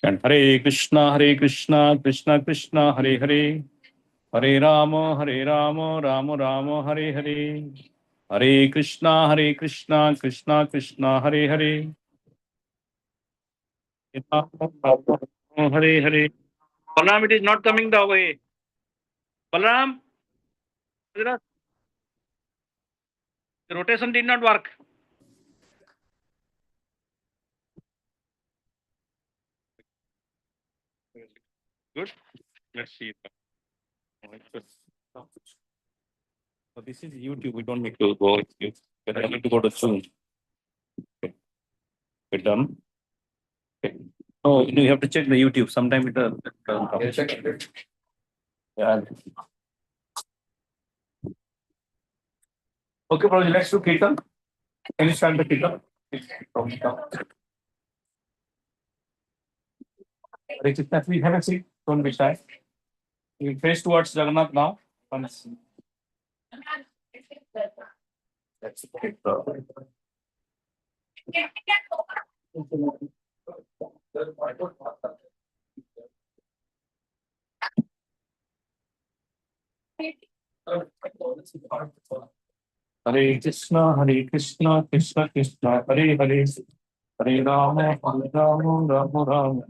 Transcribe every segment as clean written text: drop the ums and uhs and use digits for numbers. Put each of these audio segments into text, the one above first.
And Hare Krishna, Krishna Krishna, Hare Hare, Hare Rama, Rama Rama, Hare Hare, Hare Krishna, Krishna Krishna, Hare Hare, Hare Hare. Balaram, it is not coming the way. Balaram, the rotation did not work. Good. Let's see. So this is YouTube. We don't need to go. I need to go to Zoom. Okay. We're done. Okay. Oh, you have to check the YouTube. Sometimes it doesn't come. Yeah, check it. Yeah. Okay, probably let's do Kirtan. Can you start the Kirtan? Please have a seat. Don't be shy. You face towards Jagannath now. Once. That's okay. Hare Krishna, Krishna Krishna, Hare Hare, Hare Rama, Rama Rama.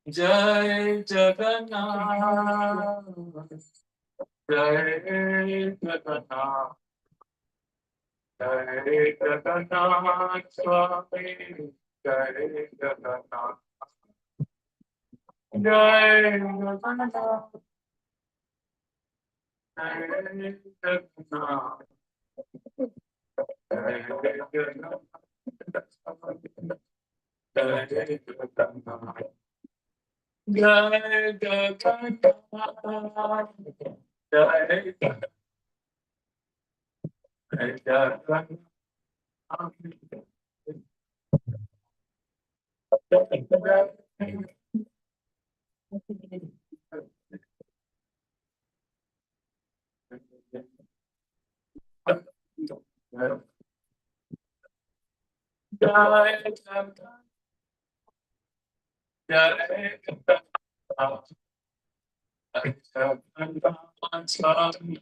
Jai Jagannath, Jai Jagannath, Jai Jagannath Swami, Jai Jagannath, Jai Jagannath, Jai Jagannath, Jai Jagannath, Jai Jagannath. Jai Jagannath, Jai Jagannath, Jai Jagannath, Jagannath Swami,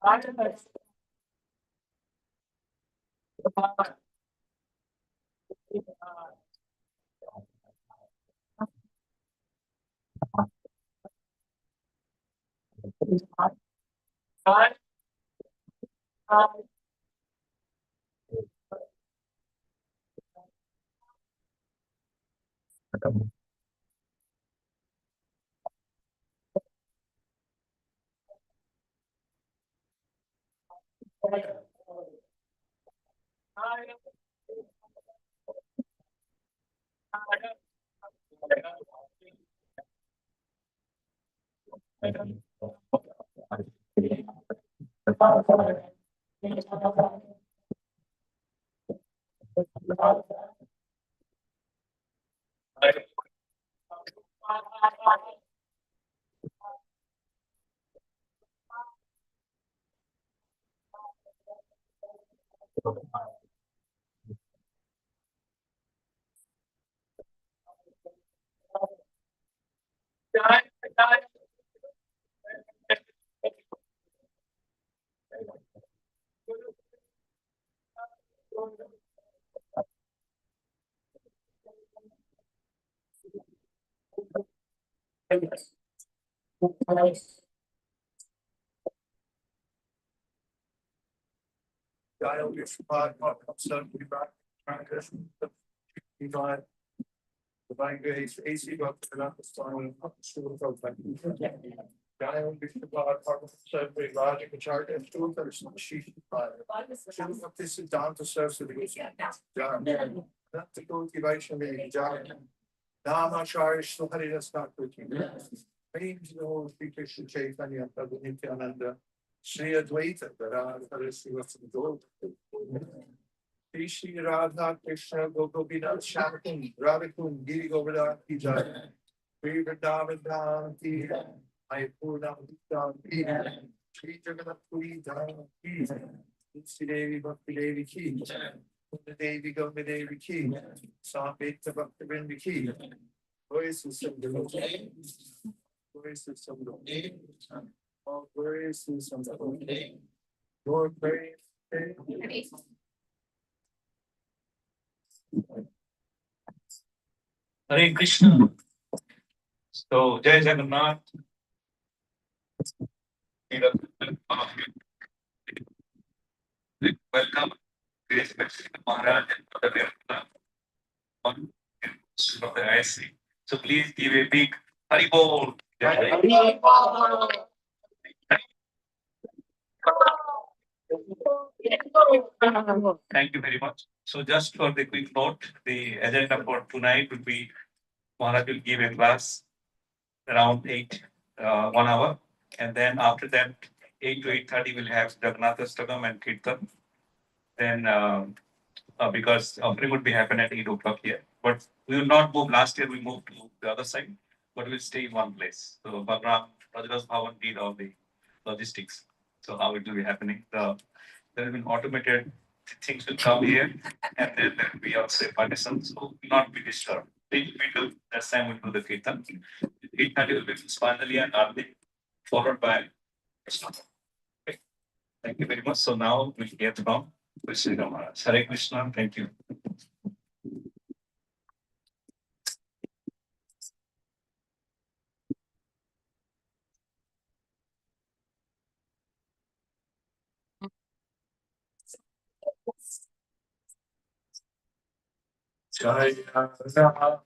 Divine grace, AC God, Storm, Dial Vishnu God, Survey, Logic, Chart, and two person, sheet. This is down to serve the not to go to Vaisesika, John. Nama Charish, so Hari that's not cooking. Names the whole speaker should take any of the Nityananda. Sri Advaita, but I see what's the door. Shri Radha Krishna Gopinath Shamakun Radhakun Giri Govardhan Ki Jai Shri Vrindavan Dham Ki Jai Mayapur Dham Ki Jai Shri Jagannath Puri Dham Ki Jai Tulsi Devi Bhakti Devi Ki Jai Kunda Devi Ganga Devi Ki Jai Samveta Bhakti Vrinda Ki Jai Voices of the Lord Voices of the Lord All voices of the Lord Lord praise Hare Krishna. So, Jai Jagannath. Welcome, Vaisesika Maharaj and Brother on from the ISC. So, please give a big Hari Bol. Thank you very much. So, just for the quick note, the agenda for tonight will be Maharaj will give a class around 1 hour, and then after that, 8 to 8:30, we'll have Jagannath Rathayatra and Kirtan. Then, because offering would be happen at 8 o'clock here, but we will not move. Last year we moved to the other side, but we'll stay in one place. So Bhagwan Rajras Bhavan did all the logistics. So how it will be happening? There will be automated things will come here, and then there will be also a partition, so will not be disturbed. We do that time we'll do the kirtan. 8:30 will be finally and Arti, followed by Krishna. Okay. Thank you very much. So now we'll hear from Vaisesika Maharaj. Hare Krishna. Thank you. Jai Radha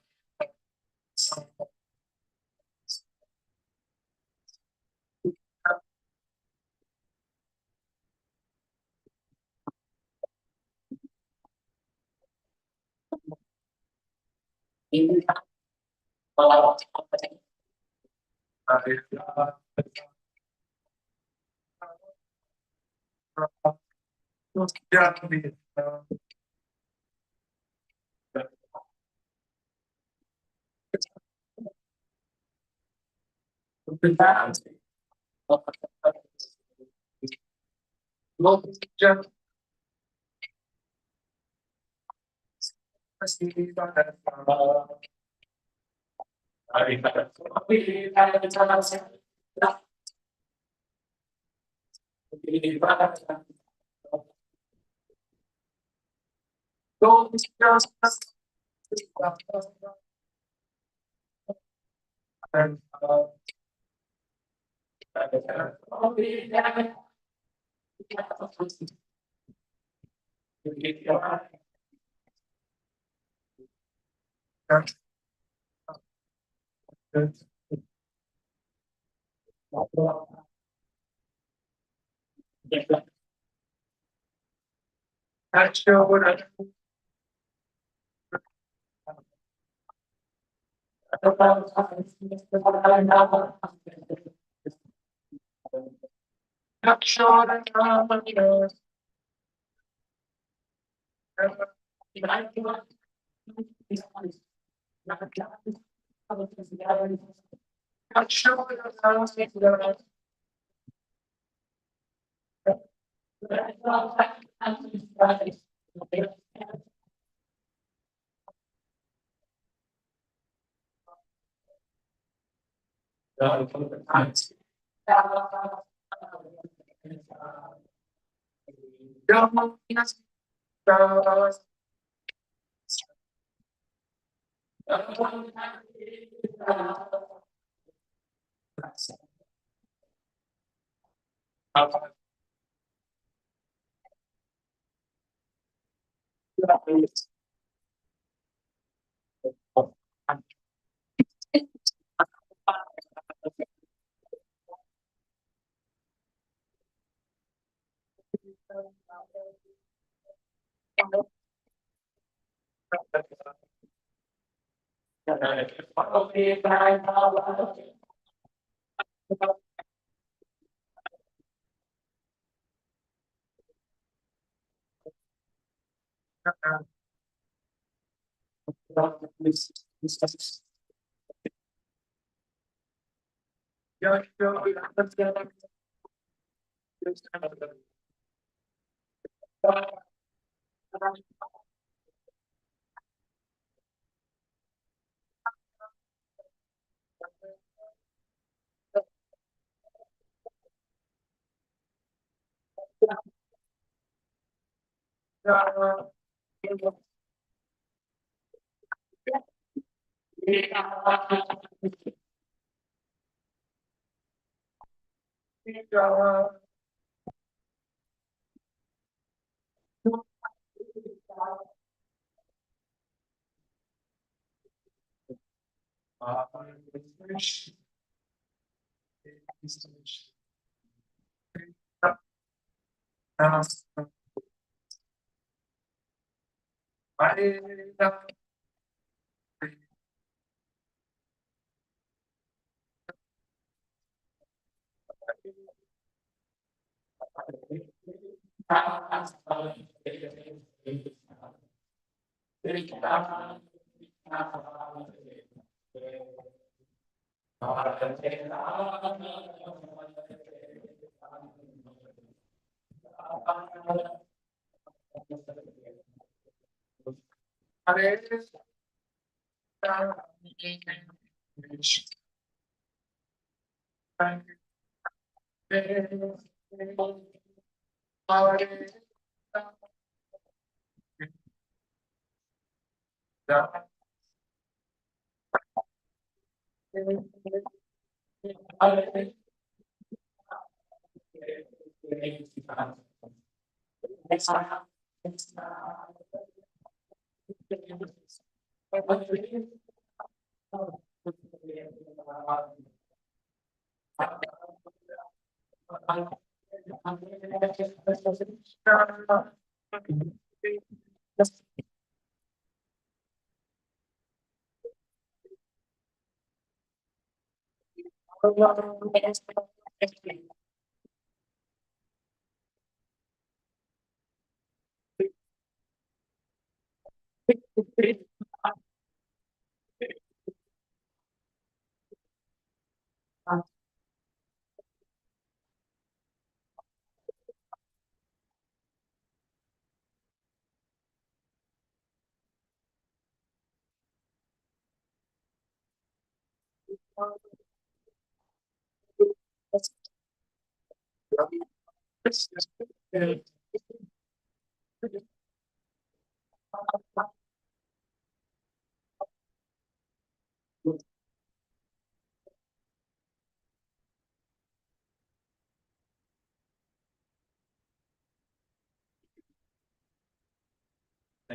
Thank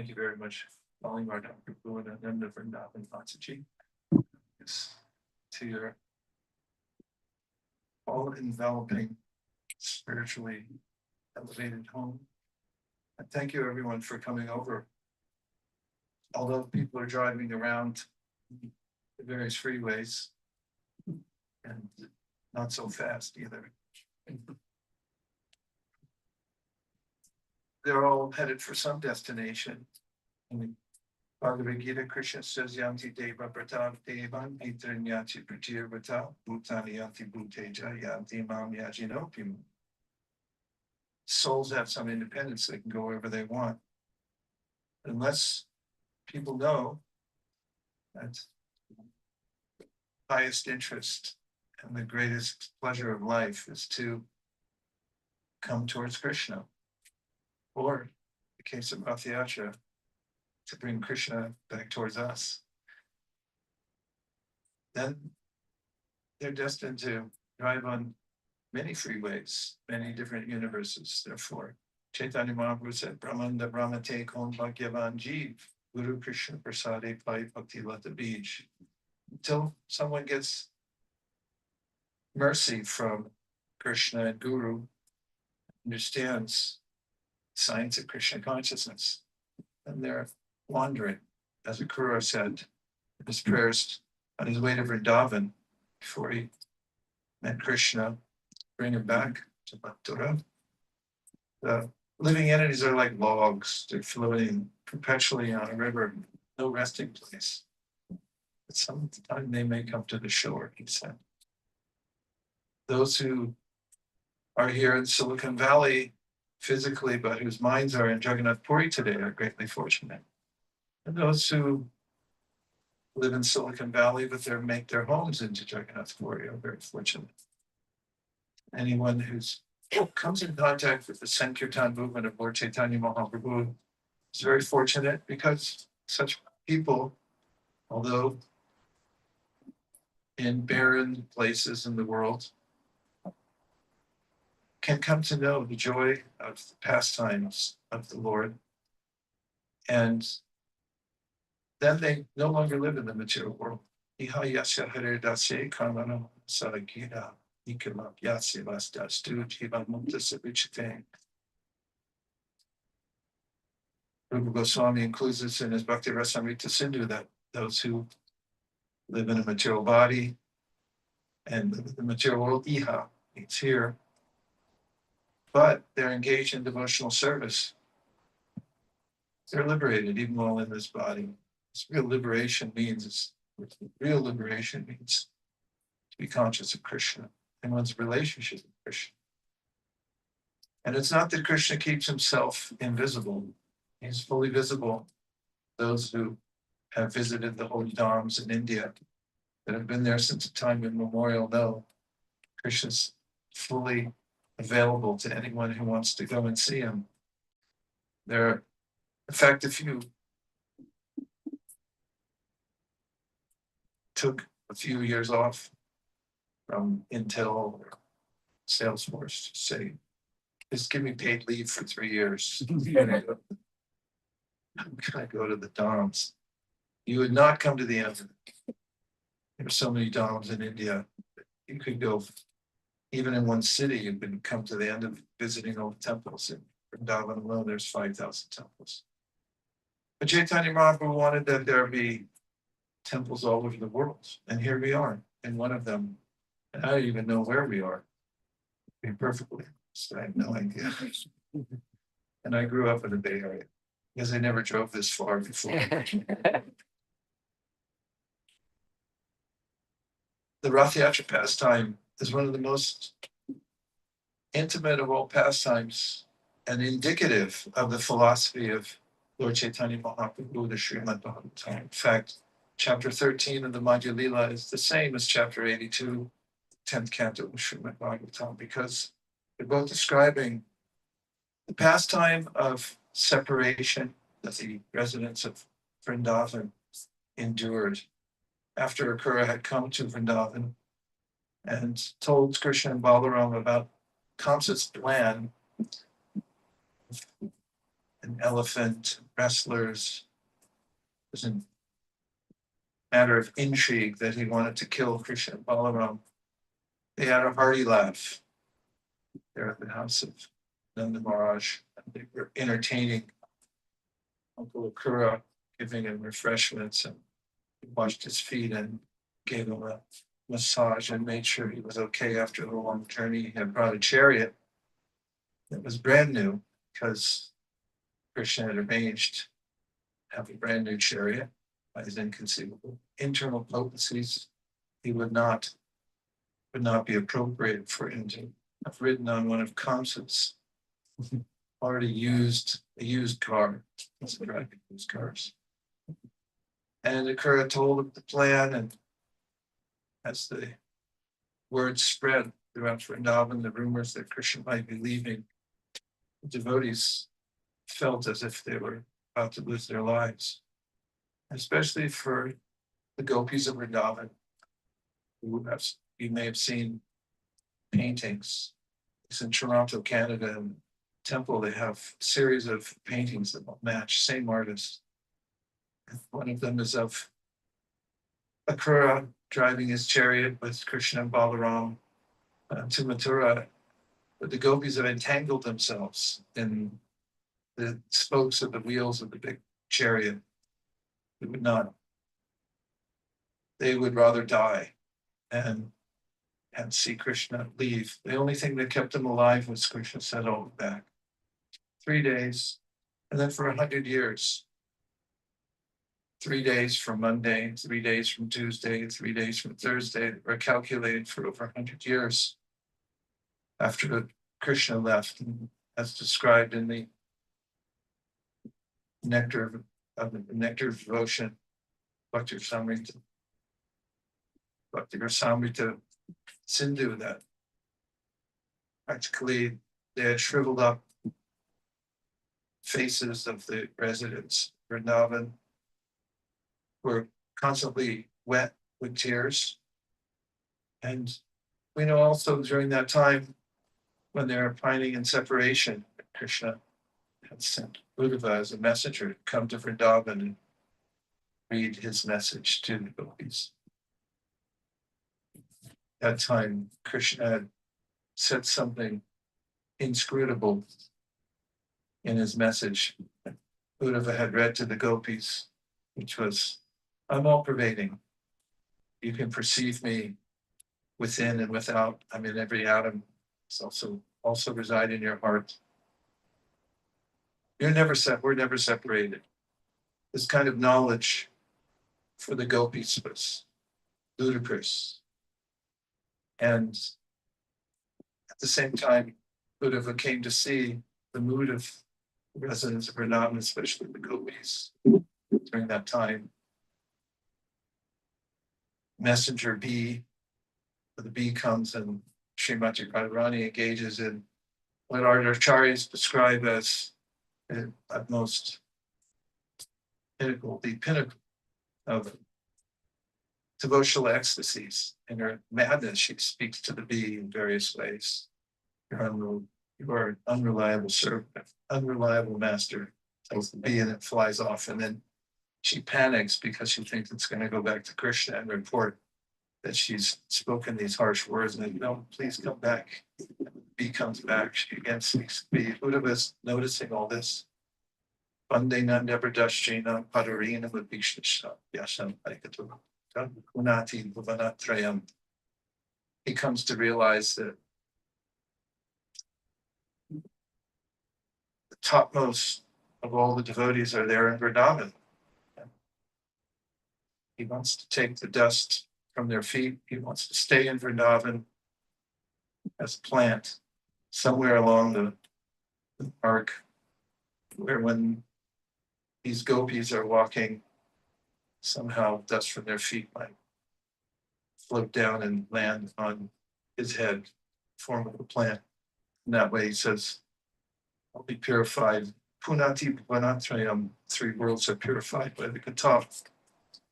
you very much, calling our Dr. Buddha and the Vrindavan Matsaji. Yes, to your all enveloping, spiritually elevated home. And thank you everyone for coming over. Although people are driving around the various freeways and not so fast either. They're all headed for some destination. In Bhagavad Gita, Krishna says, Yanti Deva Pratav Devan, Pitran Yati Pratir Vata, Bhutani Yanti Bhuteja, Yanti Mam Yajinopim. Souls have some independence, they can go wherever they want. Unless people know that highest interest and the greatest pleasure of life is to come towards Krishna. Or, in the case of Rathayatra, to bring Krishna back towards us. Then they're destined to drive on many freeways, many different universes. Therefore, Chaitanya Mahaprabhu said, Brahmanda Brahmate Kon Bhagyavan Jeev, Guru Krishna Prasade Pai Bhakti Lata Bij. Until someone gets mercy from Krishna and Guru, understands science of Krishna consciousness, and they're wandering. As Akrura said in his prayers on his way to Vrindavan, before he met Krishna, bring him back to Mathura. The living entities are like logs, they're floating perpetually on a river, no resting place. But sometime they may come to the shore, he said. Those who are here in Silicon Valley physically, but whose minds are in Jagannath Puri today are greatly fortunate. And those who live in Silicon Valley, but they make their homes into Jagannath Puri are very fortunate. Anyone who's comes in contact with the Sankirtan movement of Lord Chaitanya Mahaprabhu is very fortunate, because such people, although in barren places in the world, can come to know the joy of the pastimes of the Lord. And then they no longer live in the material world. Rupa Goswami includes this in his Bhakti Rasamrita Sindhu, that those who live in a material body and live in the material world, iha, it's here, but they're engaged in devotional service. They're liberated even while in this body. Real liberation means to be conscious of Krishna and one's relationship with Krishna. And it's not that Krishna keeps himself invisible. He's fully visible. Those who have visited the holy dhams in India, that have been there since a time immemorial, know Krishna's fully available to anyone who wants to go and see him. In fact, if you took a few years off from Intel or Salesforce, to say, just give me paid leave for 3 years. I'm gonna go to the dhams. You would not come to the end of it. There are so many dhams in India. You could go, even in one city, you could come to the end of visiting all the temples. In Vrindavan alone, there's 5,000 temples. But Chaitanya Mahaprabhu wanted that there be temples all over the world. And here we are in one of them. And I don't even know where we are. To be perfectly honest, I have no idea. And I grew up in the Bay Area because I never drove this far before. The Rathayatra pastime is one of the most intimate of all pastimes and indicative of the philosophy of Lord Chaitanya Mahaprabhu, the Srimad Bhagavatam. In fact, chapter 13 of the Madhya Lila is the same as chapter 82, 10th canto of Srimad Bhagavatam, because They're both describing the pastime of separation that the residents of Vrindavan endured after Akura had come to Vrindavan and told Krishna and Balaram about Kamsa's plan, an elephant, wrestlers. It was a matter of intrigue that he wanted to kill Krishna and Balaram. They had a hearty laugh there at the house of Nanda Maharaj. And they were entertaining Uncle Akura, giving him refreshments, and he washed his feet and gave him a massage and made sure he was okay after the long journey. He had brought a chariot that was brand new because Krishna had arranged to have a brand new chariot by his inconceivable internal potencies. He would not be appropriate for him to have ridden on one of Kamsa's already used car. That's a driving used cars. And Akura told him the plan, and as the word spread throughout Vrindavan, the rumors that Krishna might be leaving, the devotees felt as if they were about to lose their lives, especially for the gopis of Vrindavan, who you may have seen paintings. It's in Toronto, Canada, and temple, they have a series of paintings that will match, same artist. One of them is of Akura driving his chariot with Krishna and Balaram to Mathura. But the gopis have entangled themselves in the spokes of the wheels of the big chariot. They would rather die and see Krishna leave. The only thing that kept them alive was Krishna said, "Oh, back." 3 days, and then for 100 years. 3 days from Monday, 3 days from Tuesday, 3 days from Thursday were calculated for over 100 years after Krishna left, as described in the Nectar of Devotion, Bhakti Rasamrita Sindhu, that practically they had shriveled up faces of the residents of Vrindavan were constantly wet with tears. And we know also during that time when they were pining in separation, Krishna had sent Uddhava as a messenger to come to Vrindavan and read his message to the gopis. That time, Krishna had said something inscrutable in his message. Uddhava had read to the gopis, which was, "I'm all pervading. You can perceive me within and without. I'm in every atom. It's also reside in your heart. We're never separated." This kind of knowledge for the gopis was ludicrous. And at the same time, Uddhava came to see the mood of the residents of Vrindavan, especially the gopis, during that time. Messenger B, the bee comes and Srimati Radharani engages in what our acharyas describe as the utmost pinnacle, the pinnacle of devotional ecstasies. In her madness, she speaks to the bee in various ways. You are an unreliable servant, unreliable master, tells the bee, and it flies off. And then she panics because she thinks it's going to go back to Krishna and report that she's spoken these harsh words. And no, please come back. And the bee comes back. She again speaks to the bee. Uddhava is noticing all this. Bandena Nebradashina Padarina Vibhishna Yasham Aikatu Kunati Bhuvanatrayam. He comes to realize that the topmost of all the devotees are there in Vrindavan. He wants to take the dust from their feet. He wants to stay in Vrindavan as a plant somewhere along the arc, where when these gopis are walking, somehow dust from their feet might float down and land on his head, form of a plant. In that way, he says, I'll be purified. Punati Bhuvanatrayam, 3 worlds are purified by the Katha,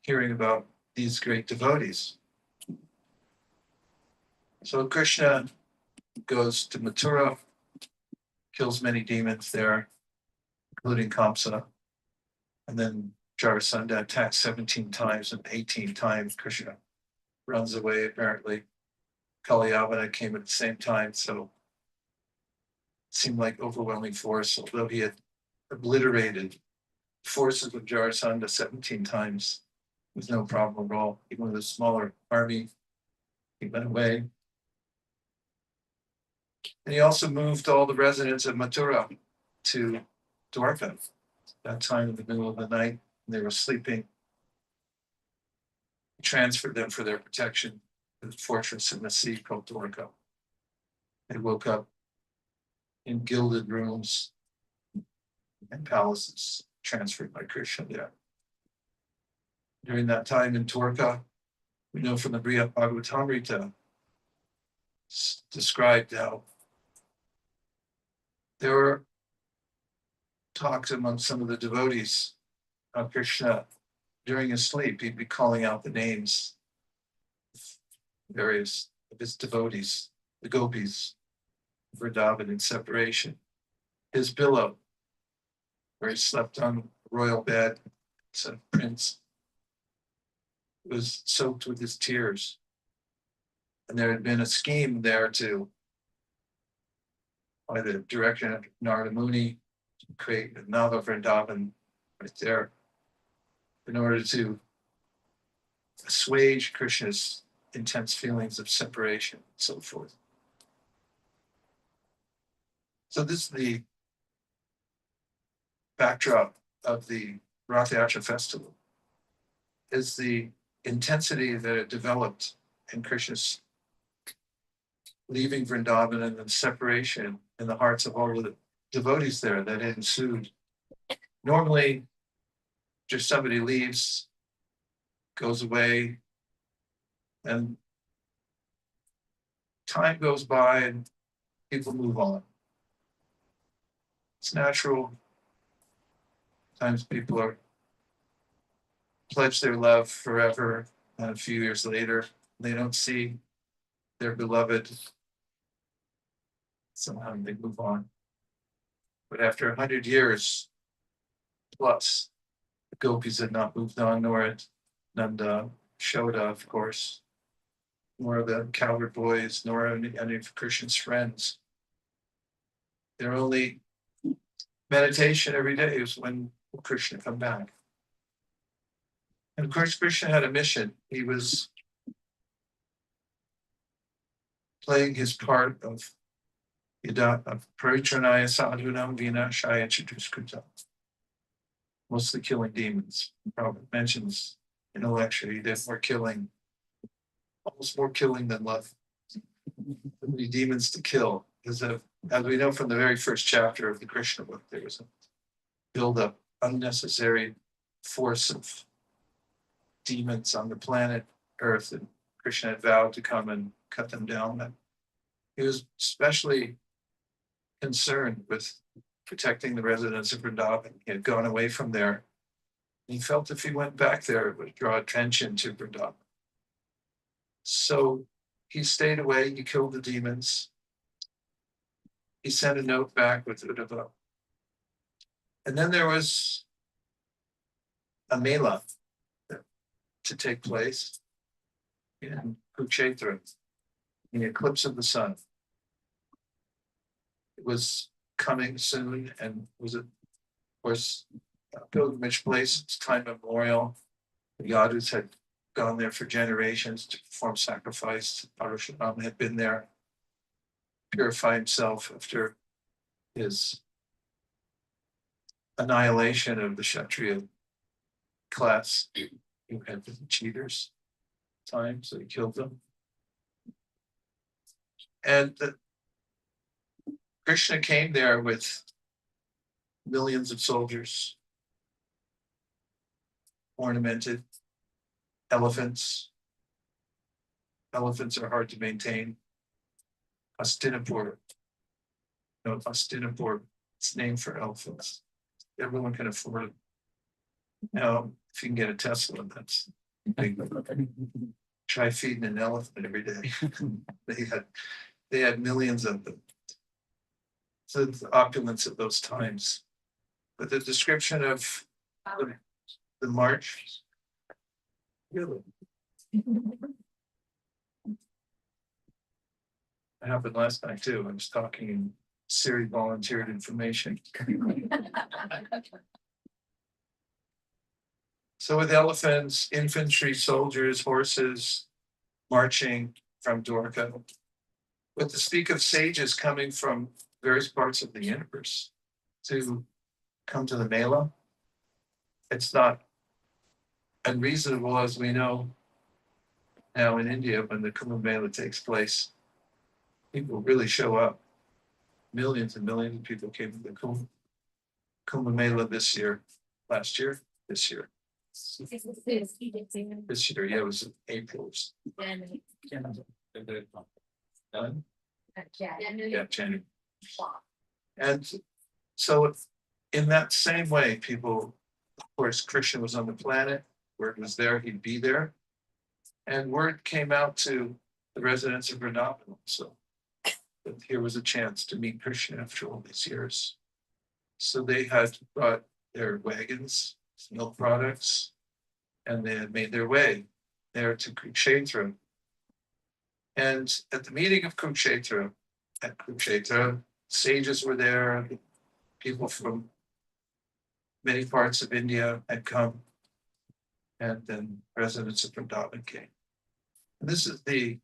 hearing about these great devotees. So Krishna goes to Mathura, kills many demons there, including Kamsa. And then Jarasandha attacks 17 times, and 18 times Krishna runs away, apparently. Kalyavana came at the same time, so it seemed like overwhelming force, although he had obliterated forces of Jarasandha 17 times with no problem at all. Even with a smaller army, he went away. And he also moved all the residents of Mathura to Dwarka. That time in the middle of the night, they were sleeping. He transferred them for their protection to the fortress in the sea called Dwarka. They woke up in gilded rooms and palaces transferred by Krishna there. During that time in Dwarka, we know from the Bhagavatamrita, described how there were talks among some of the devotees of Krishna during his sleep. He'd be calling out the names of various of his devotees, the gopis, Vrindavan in separation. His pillow, where he slept on a royal bed, as a prince, was soaked with his tears. And there had been a scheme there by the direction of Narada Muni, to create another Vrindavan right there in order to assuage Krishna's intense feelings of separation and so forth. So this is the backdrop of the Rathayatra festival, is the intensity that it developed in Krishna's leaving Vrindavan and the separation in the hearts of all of the devotees there that ensued. Normally, just somebody leaves, goes away, and time goes by and people move on. It's natural. Sometimes people are pledge their love forever, and a few years later, they don't see their beloved. Somehow they move on. But after 100 years plus, the gopis had not moved on, nor had Nanda, Shoda, of course, nor the cowherd boys, nor any of Krishna's friends. Their only meditation every day was when will Krishna come back. And of course, Krishna had a mission. He was playing his part of Paritranaya Sadhunam Vinashaya Chatuskrita, mostly killing demons. Prabhupada mentions in a lecture he did more killing, almost more killing than love. So many demons to kill. Because as we know from the very first chapter of the Krishna book, there was a build-up, unnecessary force of demons on the planet Earth, and Krishna had vowed to come and cut them down. And he was especially concerned with protecting the residents of Vrindavan. He had gone away from there. He felt if he went back there, it would draw attention to Vrindavan. So he stayed away, he killed the demons. He sent a note back with Uddhava. And then there was a Mela to take place in Kurukshetra, in the eclipse of the sun. It was coming soon and was, of course, a pilgrimage place. It's time immemorial. The Yadus had gone there for generations to perform sacrifice. Parashuram had been there, purify himself after his annihilation of the Kshatriya class who had been cheaters at the time, so he killed them. And Krishna came there with millions of soldiers, ornamented elephants. Elephants are hard to maintain. Hastinapur No, Hastinapur, it's named for elephants. Everyone can afford it. Now, if you can get a Tesla, that's big. Try feeding an elephant every day. They had millions of them. So the opulence of those times. But the description of the march. Really? It happened last night too. I was talking and Siri volunteered information. So with elephants, infantry, soldiers, horses marching from Dwarka, but to speak of sages coming from various parts of the universe to come to the Mela, it's not unreasonable, as we know now in India when the Kumbh Mela takes place. People really show up. Millions and millions of people came to the Kumbh Mela this year, last year, this year. This year, yeah, it was in April. Yeah, January. And so in that same way, people, of course, Krishna was on the planet, word was there, he'd be there. And word came out to the residents of Vrindavan. So that here was a chance to meet Krishna after all these years. So they had brought their wagons, milk products, and they had made their way there to Kurukshetra. And at the meeting of Kurukshetra, at Kurukshetra, sages were there, people from many parts of India had come, and then residents of Vrindavan came. And this is the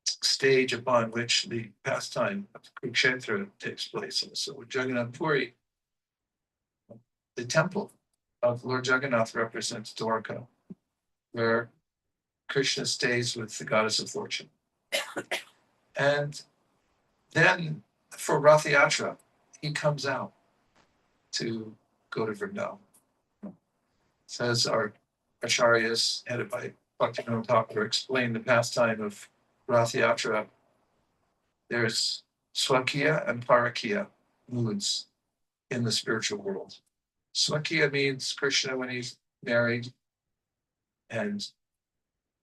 stage upon which the pastime of Kurukshetra takes place. And so with Jagannath Puri, the temple of Lord Jagannath represents Dwarka, where Krishna stays with the goddess of fortune. And then for Rathayatra, he comes out to go to Vrindavan. Says our Acharyas, headed by Bhaktivinoda Thakur, explain the pastime of Rathayatra. There's Swakiya and Parakiya moods in the spiritual world. Swakiya means Krishna when he's married and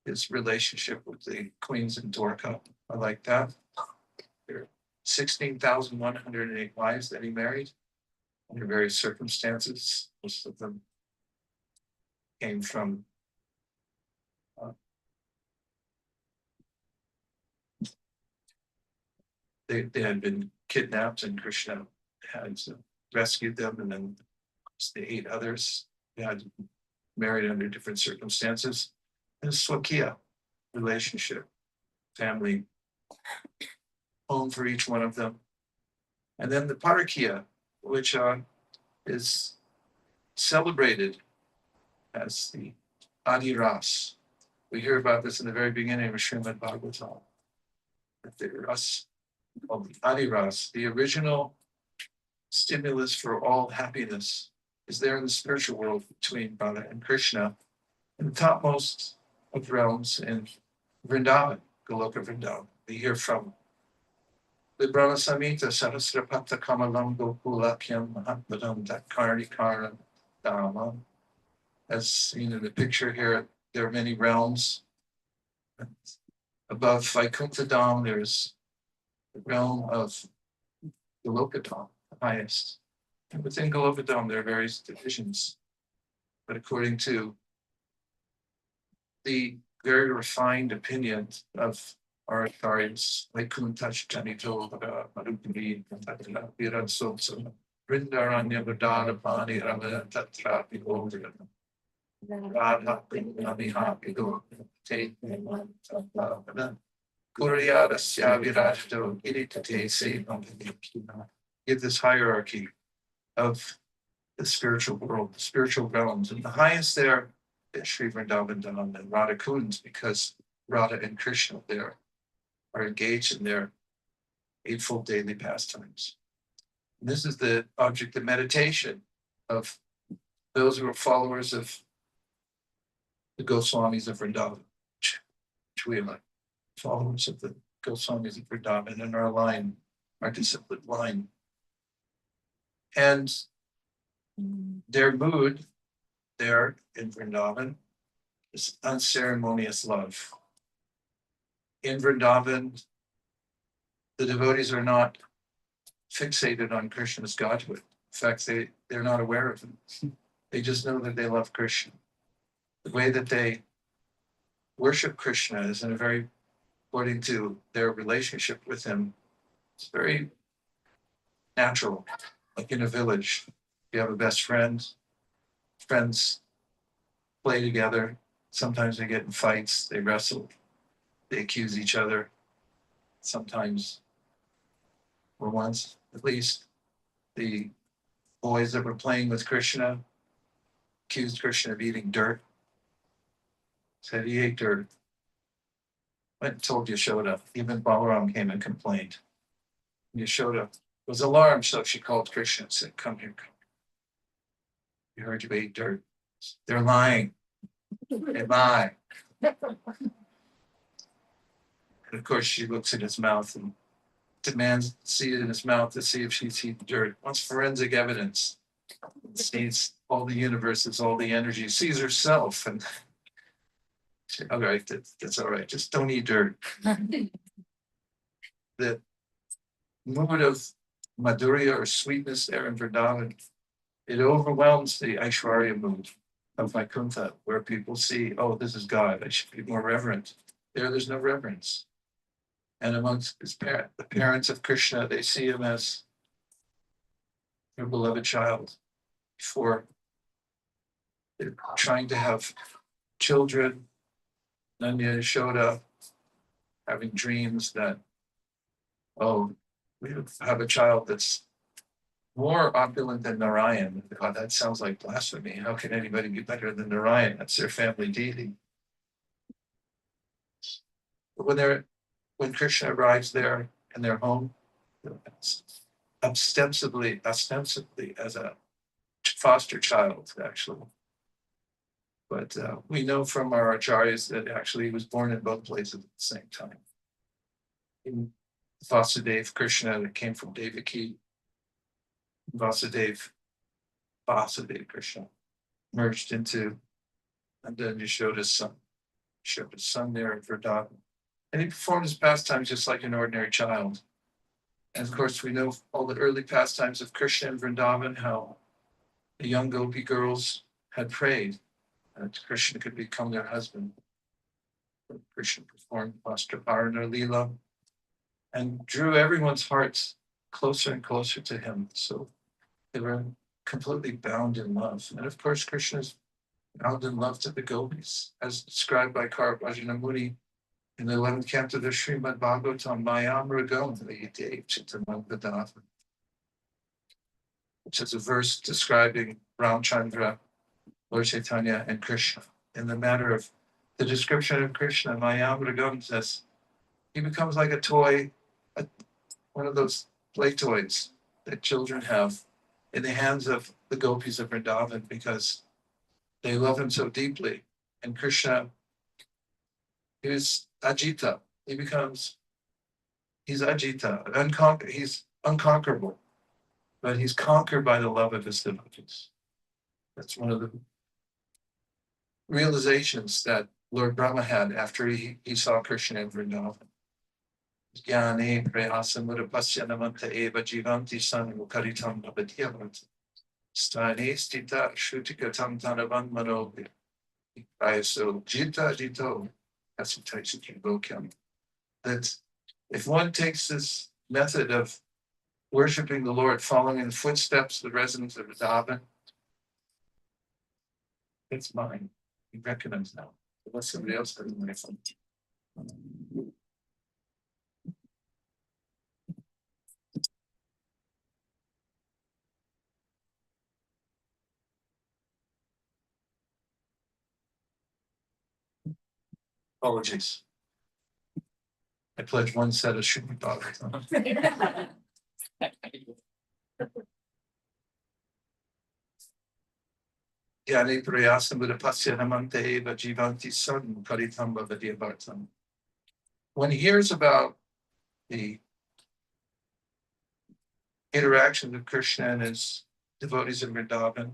his relationship with the queens in Dwarka. I like that. There are 16,108 wives that he married under various circumstances. Most of them came from they had been kidnapped and Krishna had rescued them, and then the 8 others had married under different circumstances. And Swakiya relationship, family, home for each one of them. And then the Parakiya, which is celebrated as the Adi Ras. We hear about this in the very beginning of Srimad Bhagavatam. The Ras, called the Adi Ras, the original stimulus for all happiness, is there in the spiritual world between Radha and Krishna, in the topmost of realms in Vrindavan, Goloka Vrindavan. We hear from the Brahma Samhita, Sahasrapata Kamalam Gokulakyam Mahatmadam Dakarni Karan Dhamma. As seen in the picture here, there are many realms. Above Vaikuntha Dham, there's the realm of Goloka Dham, the highest. And within Goloka Dham, there are various divisions. But according to the very refined opinion of our authorities, Vaikuntha Janito Marupini, Viran Sotsa, Brindaranya Vadana Pani Ramana Tatra Vigovra. Radha Namiha Vigo, Tate Kuriada Syavirashto, Iritate Se, give this hierarchy of the spiritual world, the spiritual realms. And the highest there is Sri Vrindavan Dham and Radha Kund, because Radha and Krishna there are engaged in their eightfold daily pastimes. And this is the object of meditation of those who are followers of the Goswamis of Vrindavan, which we are followers of the Goswamis of Vrindavan and are aligned our disciplined line. And their mood there in Vrindavan is unceremonious love. In Vrindavan, the devotees are not fixated on Krishna's godhood. In fact, they're not aware of him. They just know that they love Krishna. The way that they worship Krishna is in a very, according to their relationship with him, it's very natural, like in a village. You have a best friend, friends play together. Sometimes they get in fights, they wrestle, they accuse each other. Sometimes, or once at least, the boys that were playing with Krishna accused Krishna of eating dirt. Said he ate dirt. Went and told Yashoda. Even Balaram came and complained. Yashoda was alarmed, so she called Krishna and said, "Come here, come. We heard you ate dirt." They're lying. They lie. And of course, she looks at his mouth and demands to see it in his mouth to see if she's eaten dirt. Wants forensic evidence. Sees all the universes, all the energy, sees herself, and she, all right, that's all right. Just don't eat dirt. The mood of Madhurya or sweetness there in Vrindavan, it overwhelms the Aishwarya mood of Vaikuntha, where people see, oh, this is God, I should be more reverent. There's no reverence. And amongst the parents of Krishna, they see him as their beloved child. Before they're trying to have children, Nanya and Yashoda having dreams that, oh, we have a child that's more opulent than Narayan. God, that sounds like blasphemy. How can anybody be better than Narayan? That's their family deity. But when Krishna arrives there in their home, ostensibly as a foster child, actually. But we know from our acharyas that actually he was born in both places at the same time. In Vasudeva Krishna, that came from Devaki, Vasudeva Krishna merged into, and then Yashoda's son. Yashoda's son there in Vrindavan. And he performed his pastimes just like an ordinary child. And of course, we know all the early pastimes of Krishna in Vrindavan, how the young gopi girls had prayed that Krishna could become their husband. Krishna performed Vastraparana Leela and drew everyone's hearts closer and closer to him. So they were completely bound in love. And of course, Krishna's bound in love to the gopis, as described by Karpajana Muni in the 11th canto of the Srimad Bhagavatam, Mayam Ragam Vayadev Chitamam Vedava, which is a verse describing Ramchandra, Lord Chaitanya, and Krishna. In the matter of the description of Krishna, Mayam Ragam says, he becomes like a toy, one of those play toys that children have in the hands of the gopis of Vrindavan because they love him so deeply. And Krishna is Ajita. He's Ajita, he's unconquerable, but he's conquered by the love of his devotees. That's one of the realizations that Lord Brahma had after he saw Krishna in Vrindavan. Jnane prayasamurapasya namanta eva jivanti sanmukaritam navadhyavanta. Sthane stita shrutikatam tanavan manobi. So jita jito asitaisikivokyam. That if one takes this method of worshiping the Lord, following in the footsteps of the residents of Vrindavan, it's mine. He recognizes now. Unless somebody else doesn't like it. Apologies. I pledge one set of Srimad Bhagavatam. Jnane prayasamurapasya namanta eva jivanti sanmukaritam navadhyavanta. One hears about the interaction with Krishna and his devotees in Vrindavan.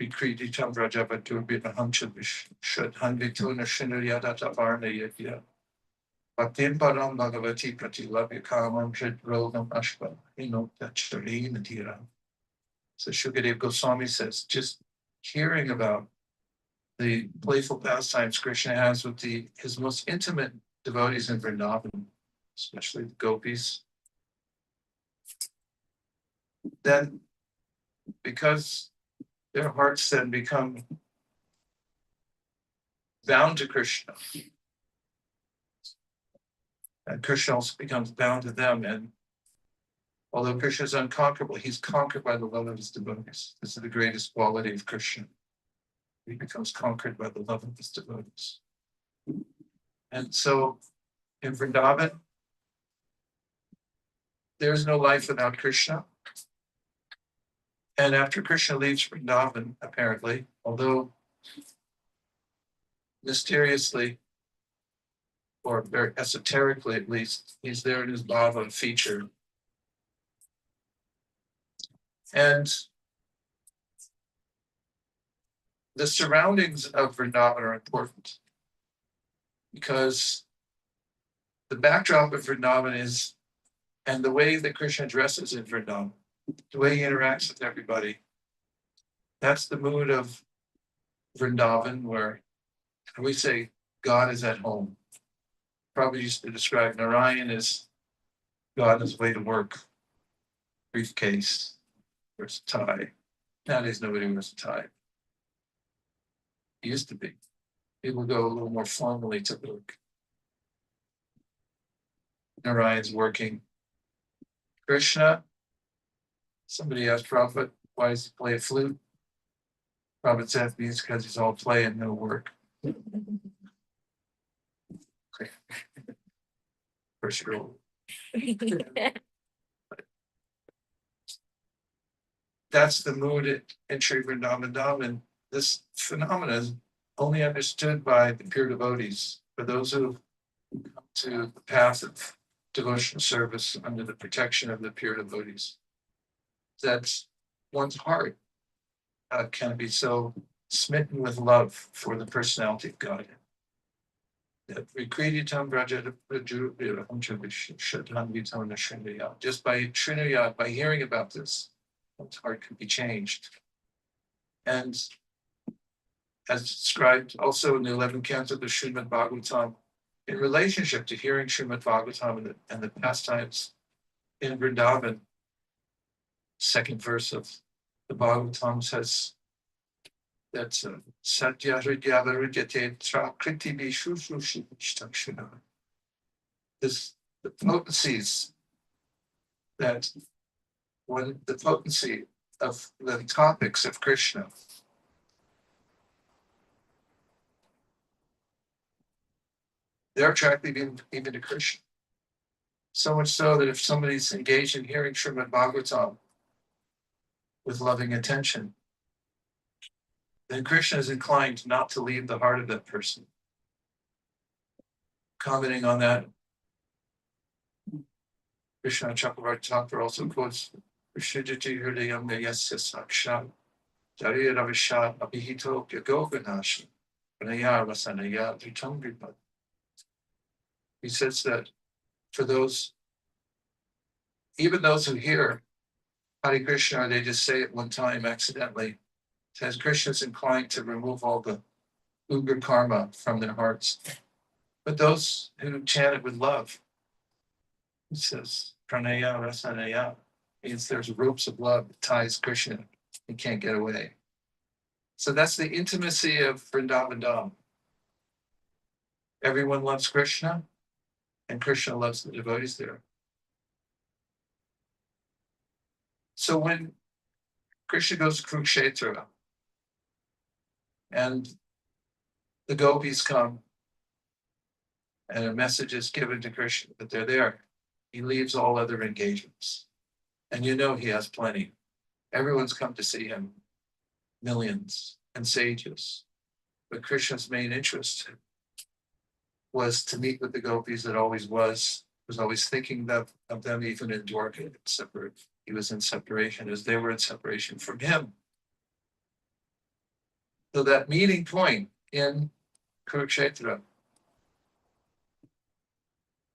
Vikriti Tambrajavat Durbinaham Shadhanvituna Shinuyadata Varna Yadya. Bhaktin Param Bhagavati Pratilabhya Kamam Shadrogam Ashpa Hinotachari Nadira. So Shukadev Goswami says, just hearing about the playful pastimes Krishna has with his most intimate devotees in Vrindavan, especially the gopis, then because their hearts then become bound to Krishna, and Krishna also becomes bound to them. And although Krishna is unconquerable, he's conquered by the love of his devotees. This is the greatest quality of Krishna. He becomes conquered by the love of his devotees. And so in Vrindavan, there's no life without Krishna. And after Krishna leaves Vrindavan, apparently, although mysteriously, or very esoterically at least, he's there in his bhava feature. And the surroundings of Vrindavan are important because the backdrop of Vrindavan is, and the way that Krishna dresses in Vrindavan, the way he interacts with everybody, that's the mood of Vrindavan, where we say God is at home. Probably used to describe Narayan as God on his way to work, briefcase, wears a tie. Nowadays, nobody wears a tie. It used to be. People go a little more formally to work. Narayan's working. Krishna, somebody asked Prabhupada, why does he play a flute? Prabhupada said it's because he's all play and no work. Okay. First rule. That's the mood in Sri Vrindavan. And this phenomenon is only understood by the pure devotees. For those who come to the path of devotional service under the protection of the pure devotees, that one's heart can be so smitten with love for the personality of God. Just by Srinuyat, by hearing about this, one's heart can be changed. And as described also in the 11th canto of the Srimad Bhagavatam, in relationship to hearing Srimad Bhagavatam and the pastimes in Vrindavan, second verse of the Bhagavatam says that Satya Hridyava Hridyate Trakriti Vishushushi Ishtakshana. The potencies that when the potency of the topics of Krishna they're attractive even to Krishna. So much so that if somebody's engaged in hearing Srimad Bhagavatam with loving attention, then Krishna is inclined not to leave the heart of that person. Commenting on that, Krishna Chakravarti Thakur also quotes Krishnajiti Hridayam Yasya Sakshat Jariya Ravishat Abhihito Gyagoganashi Pranaya Rasanaya Dritam Vipat. He says that for those, even those who hear Hare Krishna, they just say it one time accidentally. Says Krishna is inclined to remove all the ugra karma from their hearts. But those who chant it with love, he says, pranaya rasanaya, means there's ropes of love that ties Krishna. He can't get away. So that's the intimacy of Vrindavan Dham. Everyone loves Krishna, and Krishna loves the devotees there. So when Krishna goes to Kurukshetra, and the gopis come, and a message is given to Krishna that they're there, he leaves all other engagements. And you know he has plenty. Everyone's come to see him, millions, and sages. But Krishna's main interest was to meet with the gopis. It always was always thinking of them, even in Dwarka. He was in separation as they were in separation from him. So that meeting point in Kurukshetra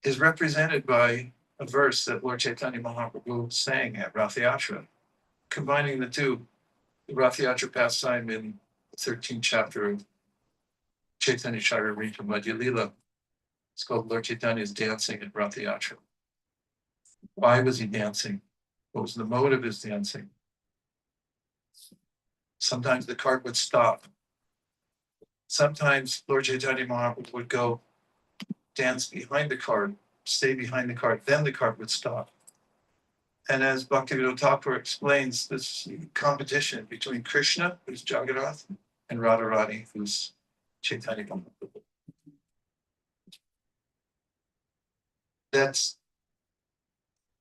is represented by a verse that Lord Chaitanya Mahaprabhu sang at Rathayatra, combining the two. The Rathayatra pastime in the 13th chapter of Chaitanya Charitamrita Madhya Lila. It's called Lord Chaitanya's dancing at Rathayatra. Why was he dancing? What was the mode of his dancing? Sometimes the cart would stop. Sometimes Lord Chaitanya Mahaprabhu would go dance behind the cart, stay behind the cart, then the cart would stop. And as Bhaktivinoda Thakur explains, this competition between Krishna, who's Jagannath, and Radharani, who's Chaitanya Mahaprabhu. That's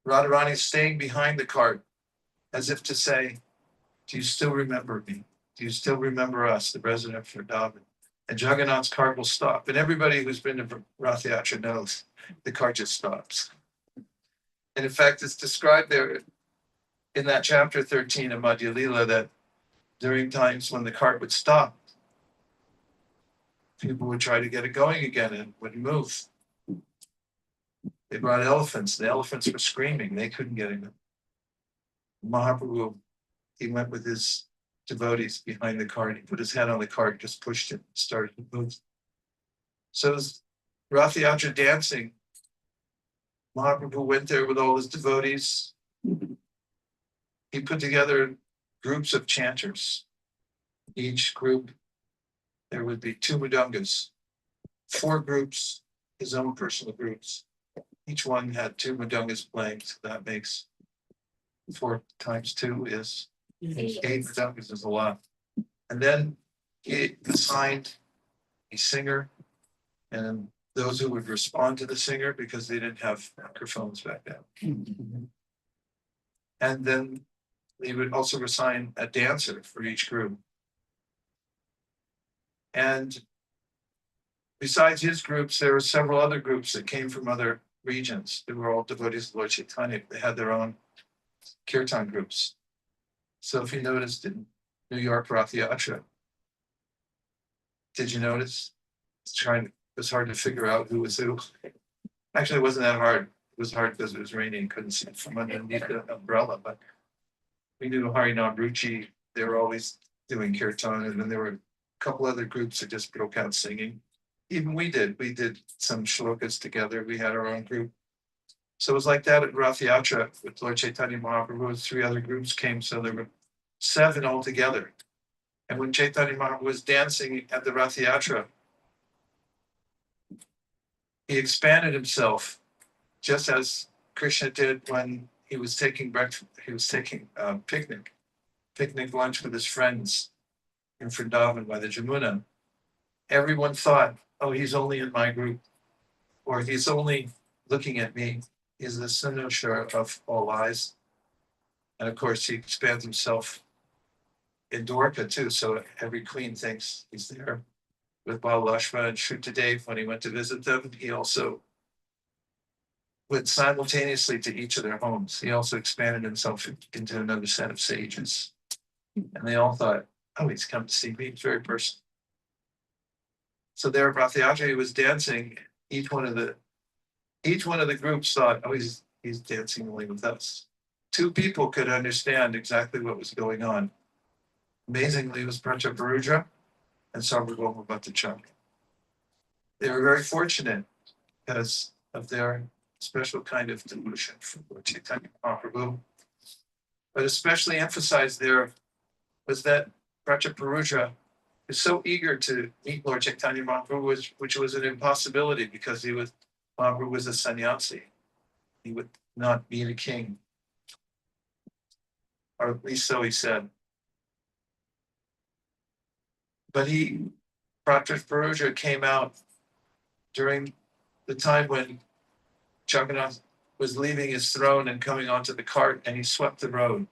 Radharani staying behind the cart as if to say, do you still remember me? Do you still remember us, the resident of Vrindavan? And Jagannath's cart will stop. And everybody who's been to Rathayatra knows the cart just stops. And in fact, it's described there in that chapter 13 of Madhya Lila that during times when the cart would stop, people would try to get it going again and wouldn't move. They brought elephants. The elephants were screaming. They couldn't get it. Mahaprabhu, he went with his devotees behind the cart. He put his head on the cart, just pushed it, started to move. So as Rathayatra dancing, Mahaprabhu went there with all his devotees. He put together groups of chanters. Each group, there would be 2 mridungas, 4 groups, his own personal groups. Each one had 2 mridungas playing, so that makes 4 times 2 is 8 mridungas is a lot. And then he assigned a singer and those who would respond to the singer because they didn't have microphones back then. And then he would also assign a dancer for each group. And besides his groups, there were several other groups that came from other regions. They were all devotees of Lord Chaitanya. They had their own kirtan groups. So if you noticed in New York Rathayatra, did you notice? It was hard to figure out who was who. Actually, it wasn't that hard. It was hard because it was raining, couldn't see from underneath the umbrella. But we knew Harinam Ruchi, they were always doing kirtan, and then there were a couple other groups that just broke out singing. Even we did some shlokas together. We had our own group. So it was like that at Rathayatra with Lord Chaitanya Mahaprabhu. 3 other groups came, so there were 7 altogether. And when Chaitanya Mahaprabhu was dancing at the Rathayatra, he expanded himself, just as Krishna did when he was taking breakfast. He was taking picnic lunch with his friends in Vrindavan by the Jamuna. Everyone thought, oh, he's only in my group, or he's only looking at me. He's the Sunoshara of all eyes. And of course, he expands himself in Dwarka too, so every queen thinks he's there. With Balalashma and Shrutadev, when he went to visit them, he also went simultaneously to each of their homes. He also expanded himself into another set of sages. And they all thought, oh, he's come to see me, very personal. So there at Rathayatra, he was dancing. Each one of the groups thought, oh, he's dancing only with us. 2 people could understand exactly what was going on. Amazingly, it was Prataparudra and Sarvabhauma Bhattacharya. They were very fortunate because of their special kind of devotion for Lord Chaitanya Mahaprabhu. But especially emphasized there was that Prataparudra is so eager to meet Lord Chaitanya Mahaprabhu, which was an impossibility because Mahaprabhu was a sannyasi. He would not meet a king. Or at least so he said. But Prataparudra came out during the time when Jagannath was leaving his throne and coming onto the cart, and he swept the road,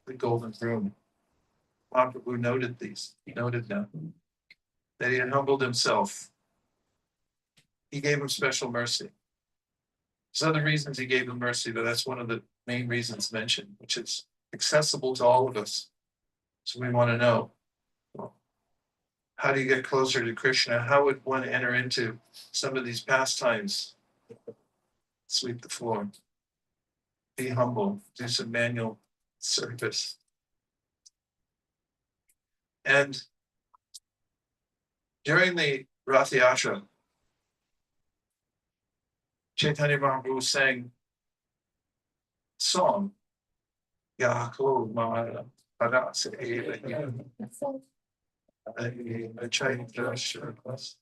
the golden broom. Mahaprabhu noted these. He noted them, that he had humbled himself. he gave him special mercy. There's other reasons he gave him mercy, but that's one of the main reasons mentioned, which is accessible to all of us. So we want to know, well, how do you get closer to Krishna? How would one enter into some of these pastimes? Sweep the floor, be humble, do some manual service. And during the Rathayatra, Chaitanya Mahaprabhu sang a song, Yako Mara Parasa Eva Chaitra Shurvas.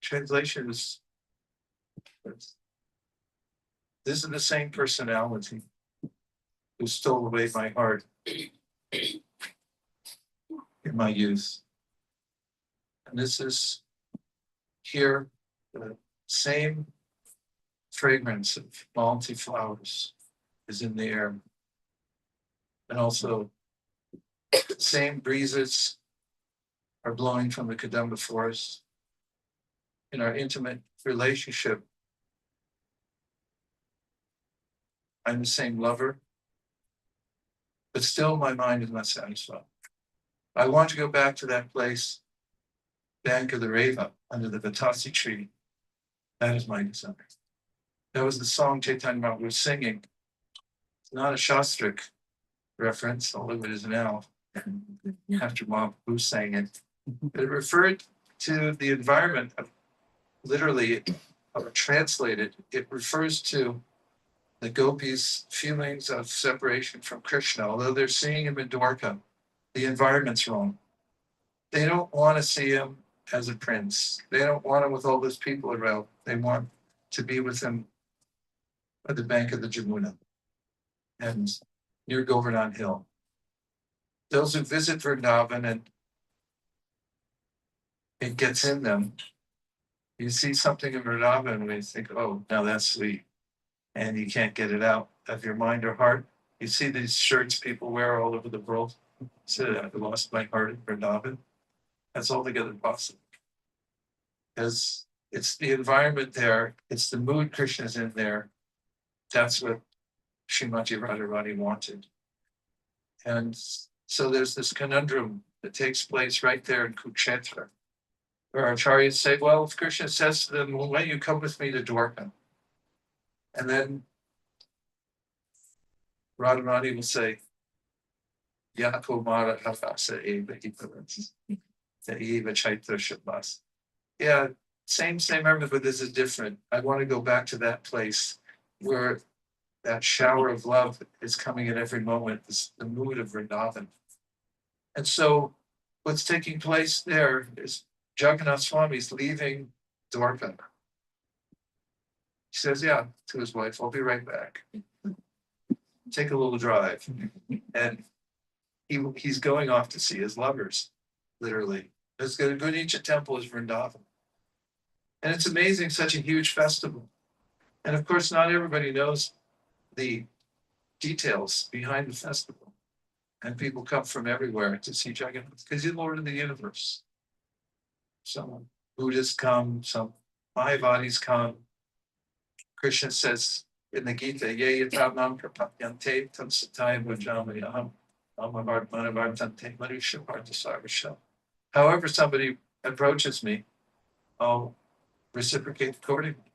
Translation is, this is the same personality who stole away my heart in my youth. And this is here, the same fragrance of malty flowers is in the air. And also, the same breezes are blowing from the Kadamba forest. In our intimate relationship, I'm the same lover, but still my mind is not satisfied. I want to go back to that place, bank of the Reva, under the Vatasi tree. That is my desire. That was the song Chaitanya Mahaprabhu was singing. It's not a Shastric reference, although it is now, after Mahaprabhu sang it. But it referred to the environment of, literally, or translated, it refers to the gopis' feelings of separation from Krishna. Although they're seeing him in Dwarka, the environment's wrong. They don't want to see him as a prince. They don't want him with all those people around. They want to be with him at the bank of the Jamuna and near Govardhan Hill. Those who visit Vrindavan and it gets in them, you see something in Vrindavan and you think, oh, now that's sweet. And you can't get it out of your mind or heart. You see these shirts people wear all over the world. So I've lost my heart in Vrindavan. That's altogether possible. Because it's the environment there, it's the mood Krishna's in there. That's what Srimati Radharani wanted. And so there's this conundrum that takes place right there in Kurukshetra, where acharyas say, well, if Krishna says to them, well, why don't you come with me to Dwarka? And then Radharani will say, Yako Mara Havasa Eva Hiparas, Eva Chaitra Shabas. Yeah, same argument, but this is different. I want to go back to that place where that shower of love is coming at every moment, the mood of Vrindavan. And so what's taking place there is Jagannath Swami's leaving Dwarka. He says, yeah, to his wife, I'll be right back. Take a little drive. And he's going off to see his lovers, literally. There's the Gundicha temple is Vrindavan. And it's amazing, such a huge festival. And of course, not everybody knows the details behind the festival. And people come from everywhere to see Jagannath, because he's Lord of the universe. Some Buddhists come, some Mayavadis come. Krishna says in the Gita, Ye yatamam prapatyante tam sataya bhajamayaham amavartmanavartante manusha vartasarvasha. However somebody approaches me, I'll reciprocate accordingly.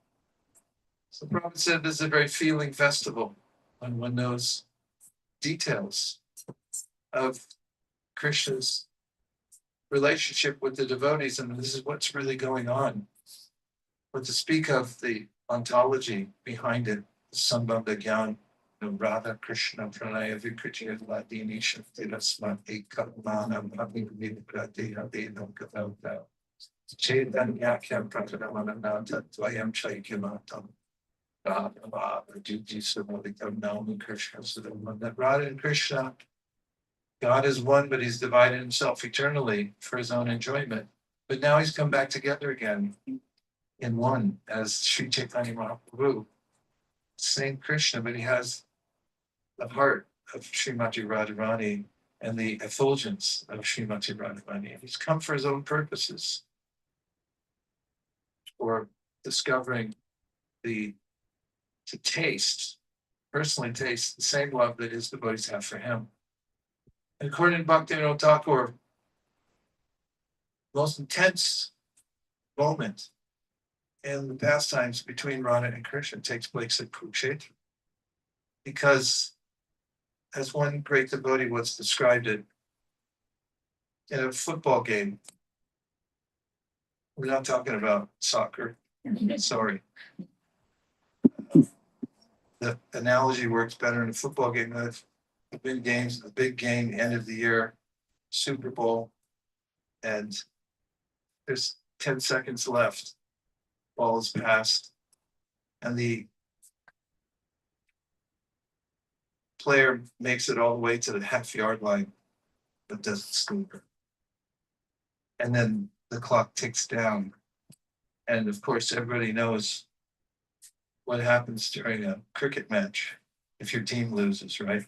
So Prabhupada said this is a very feeling festival when one knows details of Krishna's relationship with the devotees, and this is what's really going on. But to speak of the ontology behind it, the Sambandha Gyan, Radha Krishna Pranaya Vikriti Ladini Shakti Rasmat Ekatmanam Abhivikrati Adinam Katavta. Chaitanyakam Pratanamananata Dvayam Chaikimatam Radha Duty Simolikam Naumi Krishna Sudama. That Radha and Krishna, God is one, but he's divided himself eternally for his own enjoyment. But now he's come back together again in one as Sri Chaitanya Mahaprabhu. Same Krishna, but he has the heart of Srimati Radharani and the effulgence of Srimati Radharani. He's come for his own purposes, for discovering to taste, personally taste the same love that his devotees have for him. And according to Bhaktivinoda Thakur, the most intense moment in the pastimes between Radha and Krishna takes place at Kurukshetra. Because, as one great devotee once described it, in a football game, we're not talking about soccer, sorry. The analogy works better in a football game. The big games, the big game, end of the year, Super Bowl, and there's 10 seconds left. Ball is passed, and the player makes it all the way to the half-yard line, but doesn't score. And then the clock ticks down. And of course, everybody knows what happens during a cricket match if your team loses, right?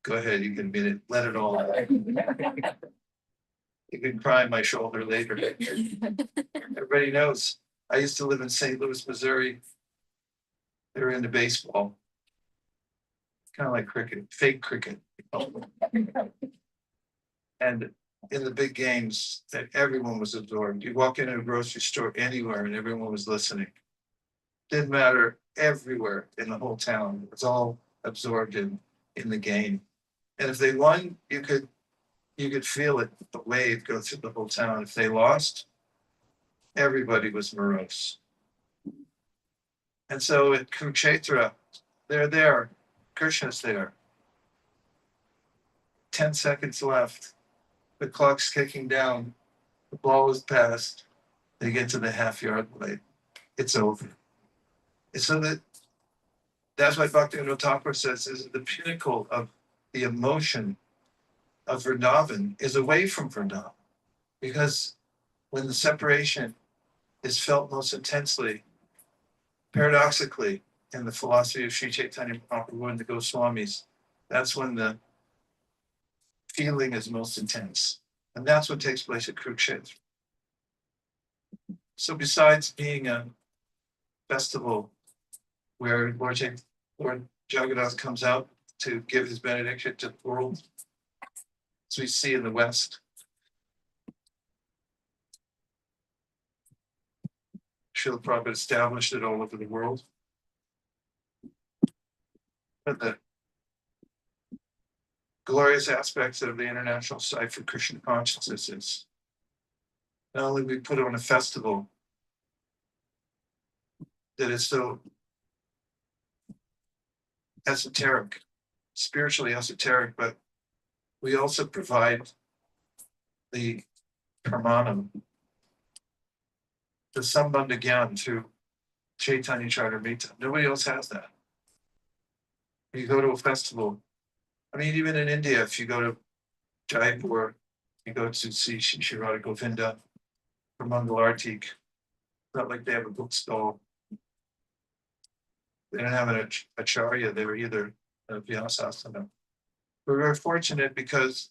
Go ahead, you can admit it, let it all out. You can cry on my shoulder later. Everybody knows. I used to live in St. Louis, Missouri. They were into baseball. Kind of like cricket, fake cricket. And in the big games, that everyone was absorbed. You walk into a grocery store anywhere and everyone was listening. Didn't matter, everywhere in the whole town. It was all absorbed in the game. And if they won, you could feel it, the wave go through the whole town. If they lost, everybody was morose. And so at Kurukshetra, they're there, Krishna's there. 10 seconds left. The clock's ticking down. The ball is passed. They get to the half-yard line. It's over. And so that's why Bhaktivinoda Thakur says this is the pinnacle of the emotion of Vrindavan is away from Vrindavan. Because when the separation is felt most intensely, paradoxically, in the philosophy of Sri Chaitanya Mahaprabhu and the Goswamis, that's when the feeling is most intense. And that's what takes place at Kurukshetra. So besides being a festival where Lord Jagannath comes out to give his benediction to the world, as we see in the West, Srila Prabhupada established it all over the world. But the glorious aspects of the International Society for Krishna Consciousness is not only we put on a festival that is so esoteric, spiritually esoteric, but we also provide the pramanam, the sambandha gyan through Chaitanya Charitamrita. Nobody else has that. You go to a festival, I mean, even in India, if you go to Jaipur, you go to see Shri Radha Govinda for Mangalartik, it's not like they have a bookstall. They don't have an acharya, they were either a Vyasasana. We're very fortunate because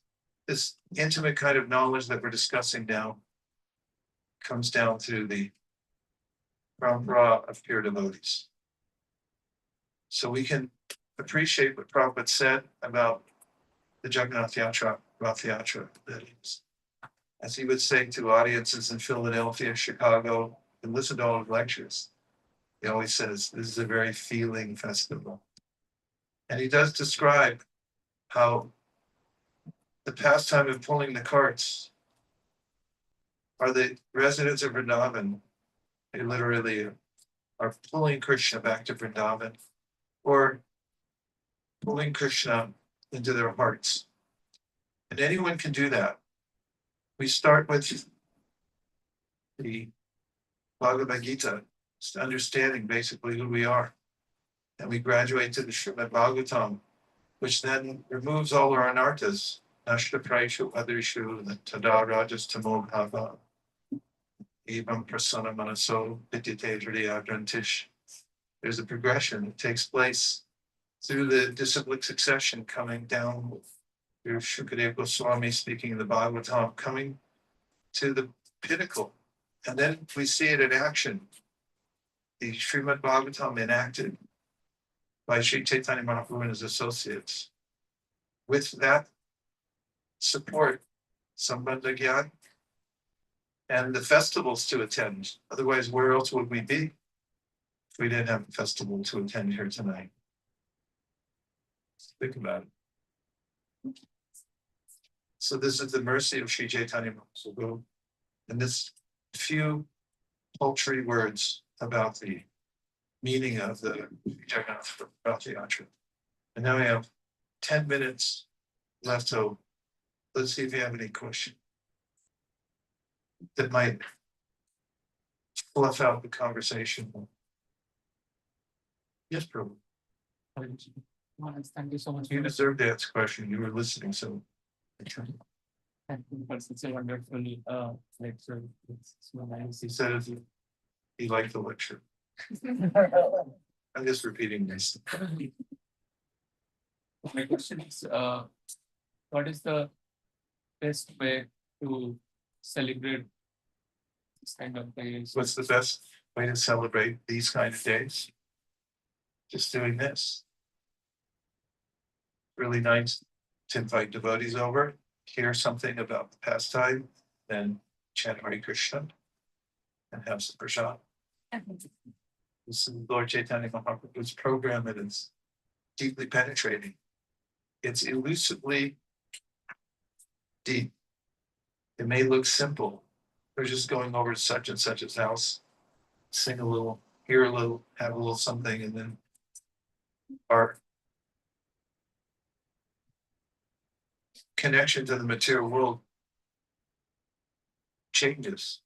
this intimate kind of knowledge that we're discussing now comes down through the parampara of pure devotees. So we can appreciate what Prabhupada said about the Jagannath Rathayatra, that is, as he would say to audiences in Philadelphia, Chicago, and listen to all his lectures. He always says, this is a very feeling festival. And he does describe how the pastime of pulling the carts are the residents of Vrindavan. They literally are pulling Krishna back to Vrindavan or pulling Krishna into their hearts. And anyone can do that. We start with the Bhagavad Gita, just understanding basically who we are. And we graduate to the Srimad Bhagavatam, which then removes all our anarthas, Nashta Praishu, Adrishu, the Tada Rajas Tamo Bhava, Evam Prasana Manaso, Vidyate Hridayagrantish. There's a progression that takes place through the disciplic succession coming down through Shukadeva Goswami speaking in the Bhagavatam, coming to the pinnacle. And then we see it in action. The Srimad Bhagavatam enacted by Sri Chaitanya Mahaprabhu and his associates. With that support, Sambandha Gyan, and the festivals to attend. Otherwise, where else would we be if we didn't have a festival to attend here tonight? Think about it. So this is the mercy of Sri Chaitanya Mahaprabhu. And this few paltry words about the meaning of the Jagannath Rathayatra. And now we have 10 minutes left, so let's see if you have any question that might fluff out the conversation. Yes, Prabhu. Thank you so much. You deserve to ask a question. You were listening, so. Thank you for such a wonderful lecture. It's so nice. He said he liked the lecture. I'm just repeating this. My question is, what is the best way to celebrate this kind of days? What's the best way to celebrate these kind of days? Just doing this. Really nice to invite devotees over, hear something about the pastime, then chant Hare Krishna and have some prasad. This is Lord Chaitanya Mahaprabhu's program, and it's deeply penetrating. It's elusively deep. It may look simple. They're just going over to such and such's house, sing a little, hear a little, have a little something, and then our connection to the material world changes,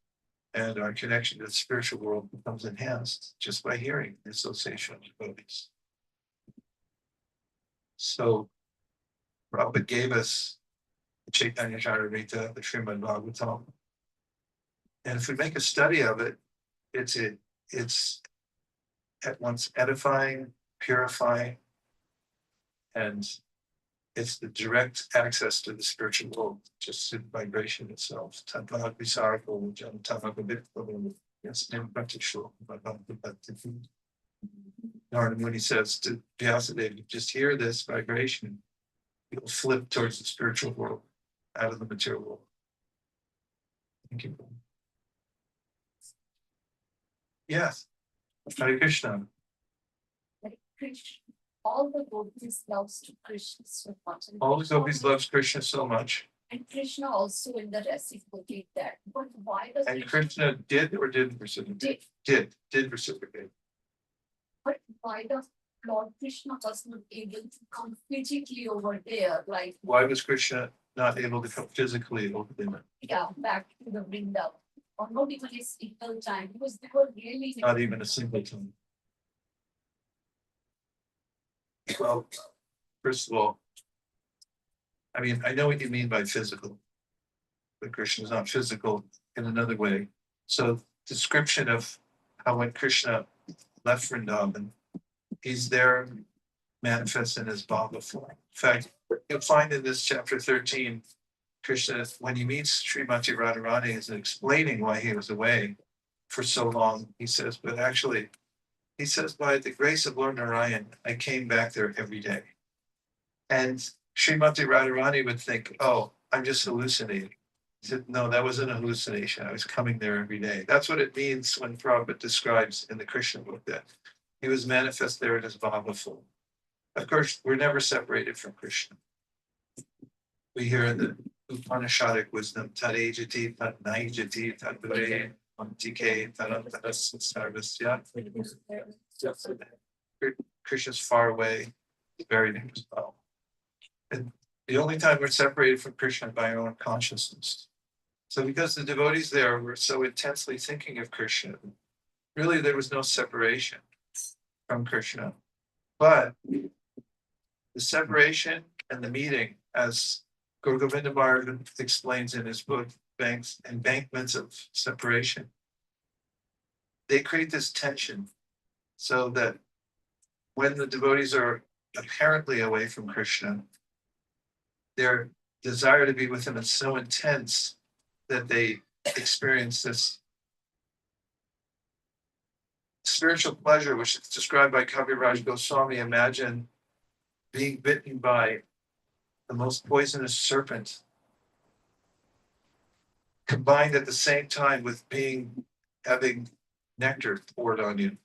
and our connection to the spiritual world becomes enhanced just by hearing the association of devotees. So Prabhupada gave us the Chaitanya Charitamrita, the Srimad Bhagavatam. And if we make a study of it, it's at once edifying, purifying, and it's the direct access to the spiritual world, just through vibration itself. Tadvad visarko, jantamagavitvam, yes, nimpratisho, Narada Muni says to Vyasadeva, just hear this vibration, you'll flip towards the spiritual world, out of the material world. Thank you. Yes. Hare Krishna. Like Krishna, all the gopis loves to Krishna so much. And All the Krishna gopis loves Krishna so much. And Krishna also in the reciprocate that. But why does And Krishna did or didn't reciprocate? Did reciprocate. But why does Lord Krishna was not able to come physically over there? Like, Why was Krishna not able to come physically over there? yeah, back to the Vrindavan. Or not even a single time, because they were really Not even a single time. Well, first of all, I mean, I know what you mean by physical, but Krishna is not physical in another way. So description of how when Krishna left Vrindavan, he's there manifest in his Bhava form. In fact, you'll find in this chapter 13, Krishna, when he meets Srimati Radharani, is explaining why he was away for so long. He says, but actually, he says, by the grace of Lord Narayan, I came back there every day. And Srimati Radharani would think, oh, I'm just hallucinating. He said, no, that wasn't a hallucination. I was coming there every day. That's what it means when Prabhupada describes in the Krishna book that he was manifest there in his Bhava form. Of course, we're never separated from Krishna. We hear in the Upanishadic wisdom, Tadejati, Tadnaijati, Tadvare, Antike, Tadantaras, Sarvasya. Krishna's far away, very near as well. And the only time we're separated from Krishna by our own consciousness. So because the devotees there were so intensely thinking of Krishna, really there was no separation from Krishna. But the separation and the meeting, as Guru Govinda Bharat explains in his book, Embankments of Separation, they create this tension so that when the devotees are apparently away from Krishna, their desire to be with him is so intense that they experience this spiritual pleasure, which is described by Kaviraj Goswami. Imagine being bitten by the most poisonous serpent, combined at the same time with having nectar poured on you.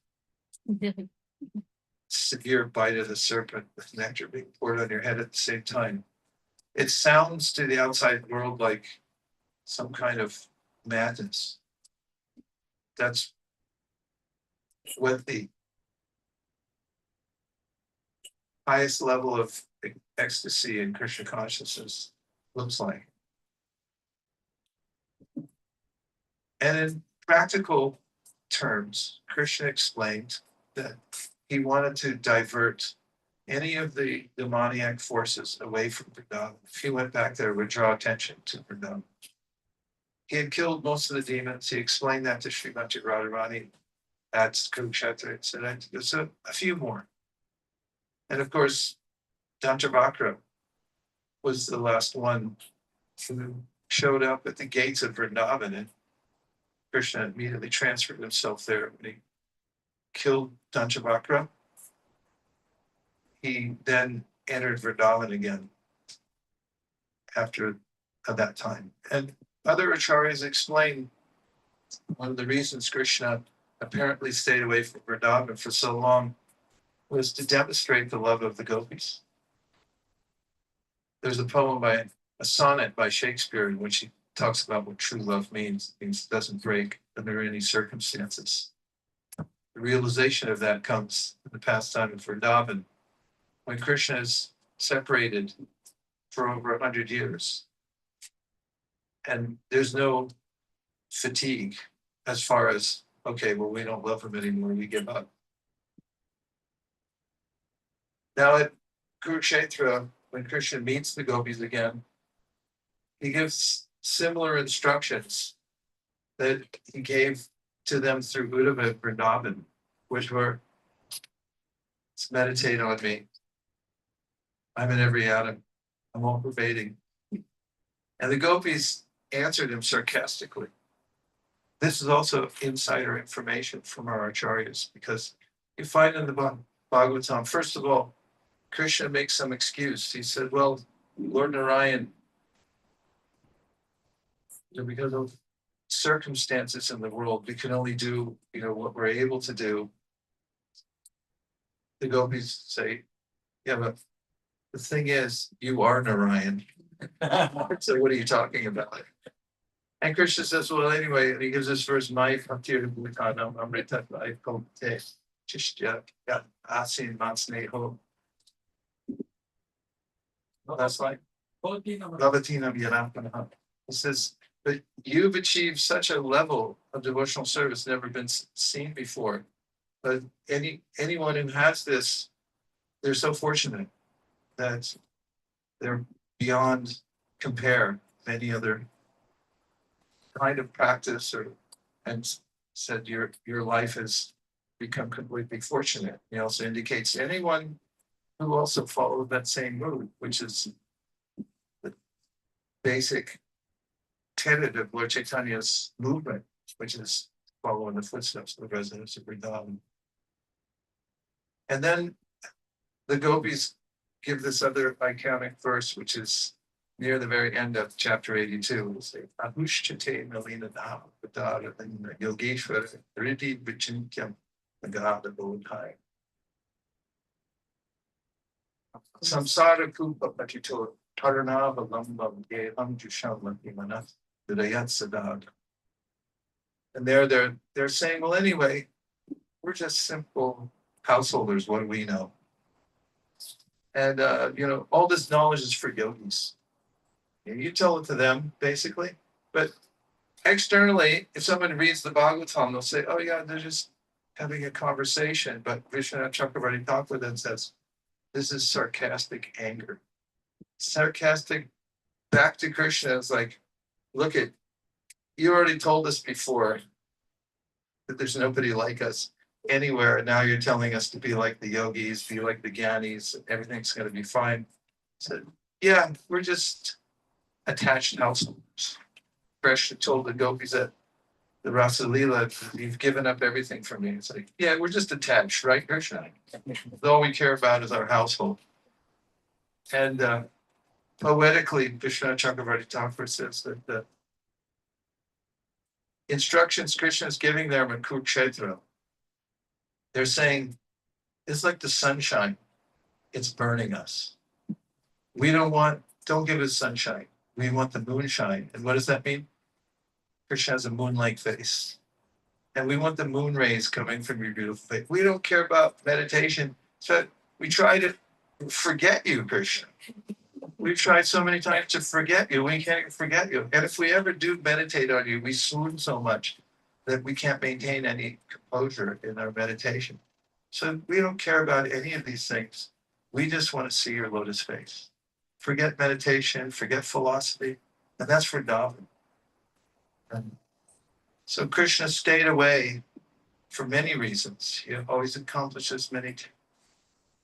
Severe bite of the serpent with nectar being poured on your head at the same time. It sounds to the outside world like some kind of madness. That's what the highest level of ecstasy in Krishna consciousness looks like. And in practical terms, Krishna explained that he wanted to divert any of the demoniac forces away from Vrindavan. If he went back there, it would draw attention to Vrindavan. He had killed most of the demons. He explained that to Srimati Radharani at Kurukshetra incident. There's a few more. And of course, Dantavakra was the last one who showed up at the gates of Vrindavan, and Krishna immediately transferred himself there. When he killed Dantavakra, he then entered Vrindavan again after that time. And other acharyas explain one of the reasons Krishna apparently stayed away from Vrindavan for so long was to demonstrate the love of the gopis. There's a sonnet by Shakespeare in which he talks about what true love means. It means it doesn't break under any circumstances. The realization of that comes in the pastime of Vrindavan, when Krishna is separated for over 100 years. And there's no fatigue as far as, okay, well, we don't love him anymore, we give up. Now at Kurukshetra, when Krishna meets the gopis again, he gives similar instructions that he gave to them through Uddhava Vrindavan, which were, meditate on me. I'm in every atom. I'm all pervading. And the gopis answered him sarcastically. This is also insider information from our acharyas, because you find in the Bhagavatam, first of all, Krishna makes some excuse. He said, well, Lord Narayan, because of circumstances in the world, we can only do, what we're able to do. The gopis say, yeah, but the thing is, you are Narayan. So what are you talking about? And Krishna says, well, anyway, and he gives this verse, Mai Bhaktir Bhutanam Amrita Vaikomte Chishtya Asin Mansneho. That's like Lavatinam Yanapanam. He says, but you've achieved such a level of devotional service never been seen before. But anyone who has this, they're so fortunate that they're beyond compare with any other kind of practice, and said your life has become completely fortunate. He also indicates anyone who also followed that same route, which is the basic tenet of Lord Chaitanya's movement, which is following the footsteps of the residents of Vrindavan. And then the gopis give this other iconic verse, which is near the very end of chapter 82. We'll say, Ahushchate Nalina Dhamapatara Yogeshwar Riti Vichinkyam Nagada Bodhai. Samsara Kupa Patito Taranava Lambam Yeham Jusham Manath Vidayat Sadad. And they're saying, well, anyway, we're just simple householders, what do we know? And all this knowledge is for yogis. And you tell it to them, basically, but externally, if someone reads the Bhagavatam, they'll say, oh yeah, they're just having a conversation. But Vishwanath Chakravarti Thakur then says, this is sarcastic anger. Sarcastic back to Krishna is like, look at, you already told us before that there's nobody like us anywhere, and now you're telling us to be like the yogis, be like the Gyanis, everything's going to be fine. So, yeah, we're just attached households. Krishna told the gopis at the Rasa Leela, you've given up everything for me. It's like, yeah, we're just attached, right, Krishna? All we care about is our household. And poetically, Krishna Chakravarti Thakur says that the instructions Krishna is giving them in Kurukshetra, they're saying, it's like the sunshine. It's burning us. We don't give us sunshine. We want the moonshine. And what does that mean? Krishna has a moon-like face. And we want the moon rays coming from your beautiful face. We don't care about meditation. So we try to forget you, Krishna. We've tried so many times to forget you. We can't forget you. And if we ever do meditate on you, we swoon so much that we can't maintain any composure in our meditation. So we don't care about any of these things. We just want to see your lotus face. Forget meditation, forget philosophy, and that's for Vrindavan. And so Krishna stayed away for many reasons. He always accomplishes many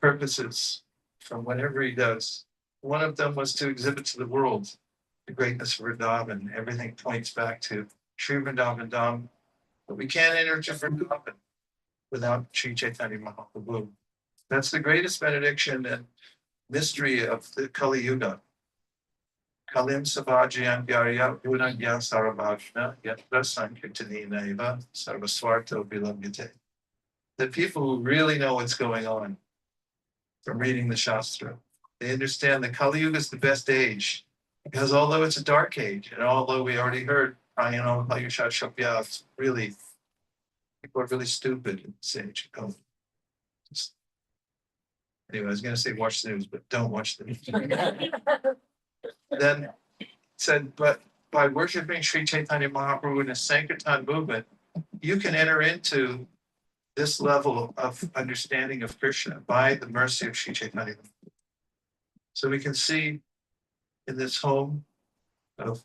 purposes from whatever he does. One of them was to exhibit to the world the greatness of Vrindavan. Everything points back to Sri Vrindavan Dham. But we can't enter to Vrindavan without Sri Chaitanya Mahaprabhu. That's the greatest benediction and mystery of the Kali Yuga. Kalim Savajayam Vyarya Gunagya Sarabhajna Yatra Sankirtani Naiva Sarvaswarto Vilabhyate. The people who really know what's going on from reading the Shastra, they understand that Kali Yuga is the best age, because although it's a dark age, and although we already heard, it's really, people are really stupid in this age. Anyway, I was going to say watch the news, but don't watch the news. Then it said, but by worshiping Sri Chaitanya Mahaprabhu in a Sankirtan movement, you can enter into this level of understanding of Krishna by the mercy of Sri Chaitanya. So we can see in this home of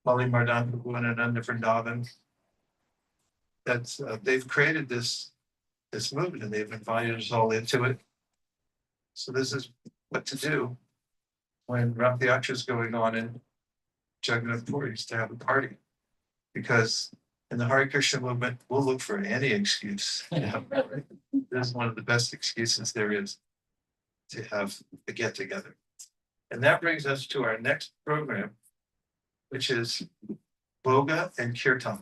Bali Mardan Prabhu and Ananda Vrindavan that they've created this movement and they've invited us all into it. So this is what to do when Rathayatra is going on in Jagannath Puri, is to have a party. Because in the Hare Krishna movement, we'll look for any excuse. This is one of the best excuses there is to have a get-together. And that brings us to our next program, which is Bhoga and Kirtan.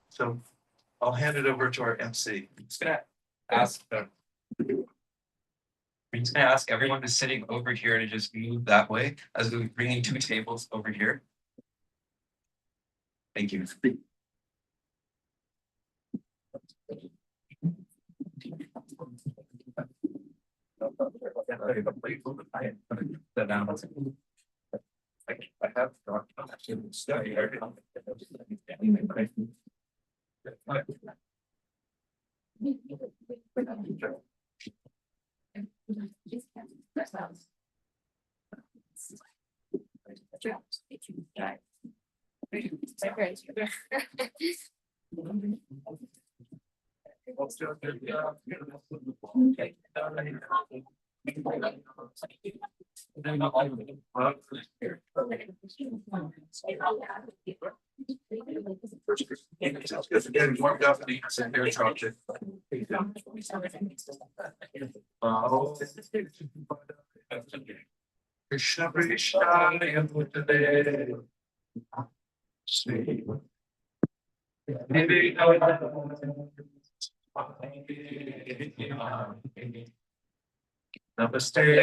So I'll hand it over to our MC. I'm just gonna ask we're just gonna ask everyone who's sitting over here to just move that way as we bring in 2 tables over here. Thank you. I have It's getting warmed up and you can sit here and talk it. Krishna Krishna Yamutade Sri Namaste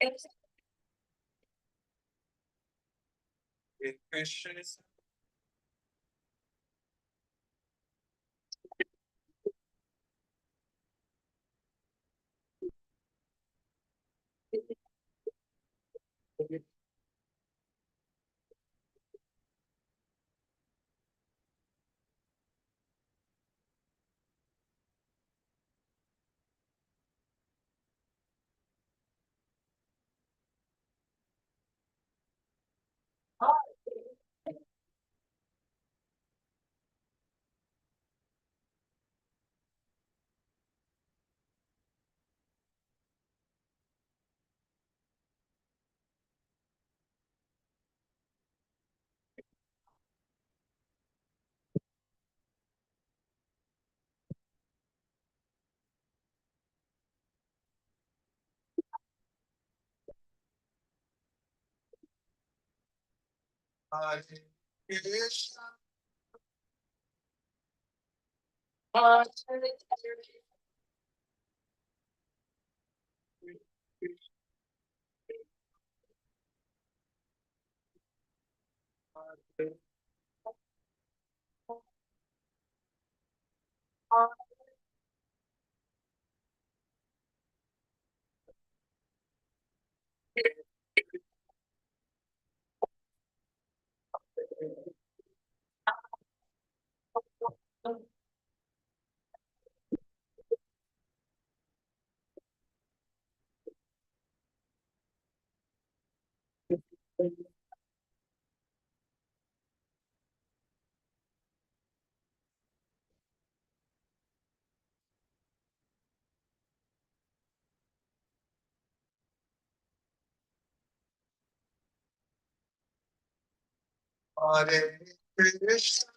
Question is. Hare Krishna.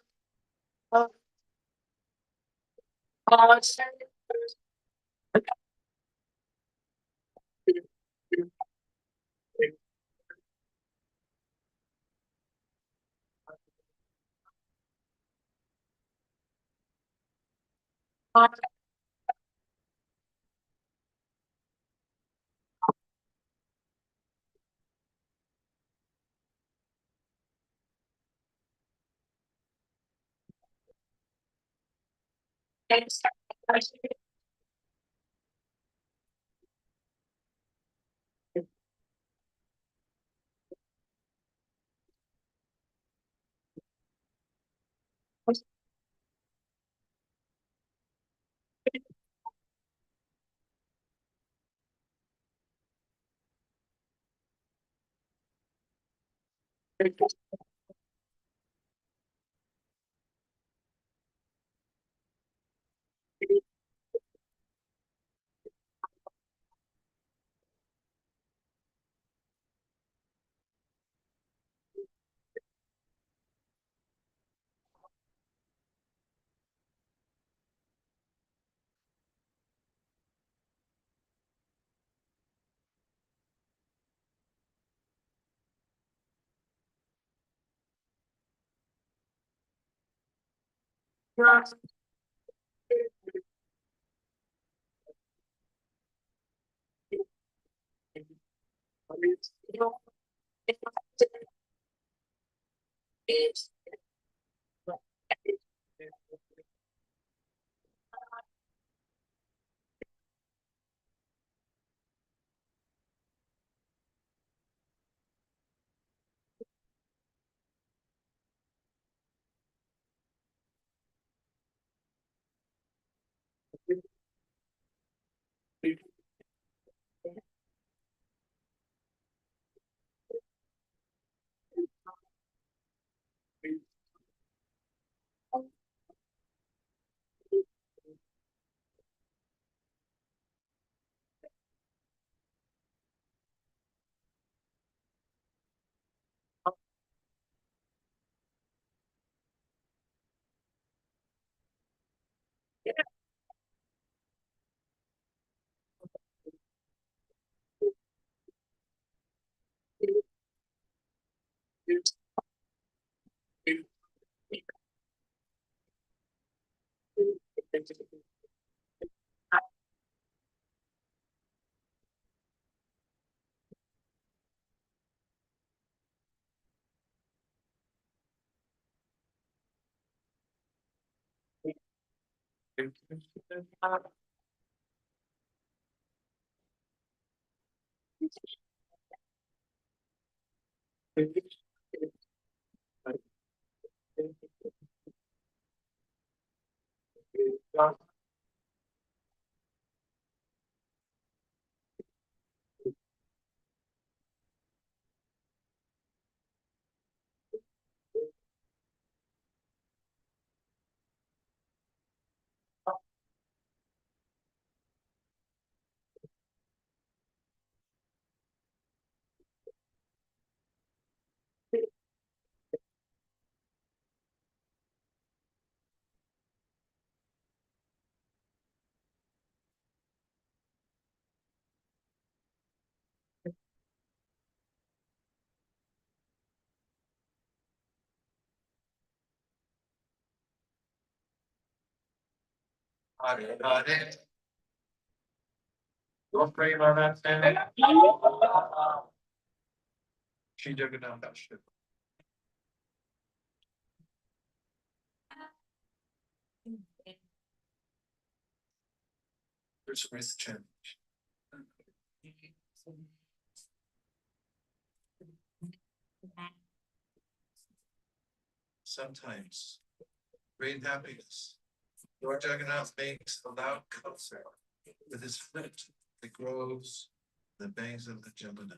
Hare Hare. Don't pray about that, stand. Shri Jagannath Rathayatra. There's with Chin. Sometimes great happiness. Lord Jagannath makes a loud concert with his flute that grows in the banks of the Jamuna.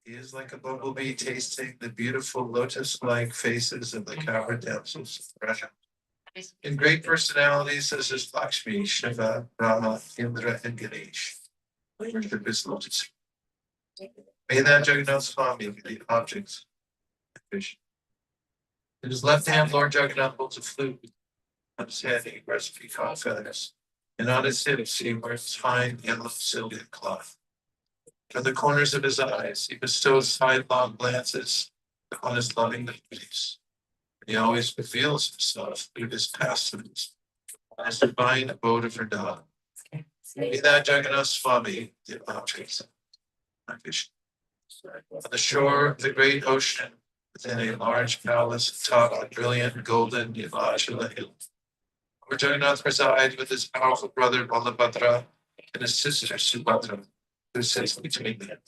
He is like a bumblebee tasting the beautiful lotus-like faces of the cowherd damsels of Raja. In great personalities such as Lakshmi, Shiva, Rama, Indra, and Ganesh, worship his lotus. May that Jagannath Swami be the objects of vision. In his left hand, Lord Jagannath holds a flute. On his head, he wears peacock feathers, and on his hips, he wears fine yellow silken cloth. From the corners of his eyes, he bestows sidelong glances upon his loving face. He always reveals himself through his pastimes, as divine abode of Vrindavan. May that Jagannath Swami the objects of my vision. On the shore of the great ocean, within a large palace atop a brilliant golden Nilachala hill, where Jagannath resides with his powerful brother Balabhadra and his sister Subhadra, who sits between them.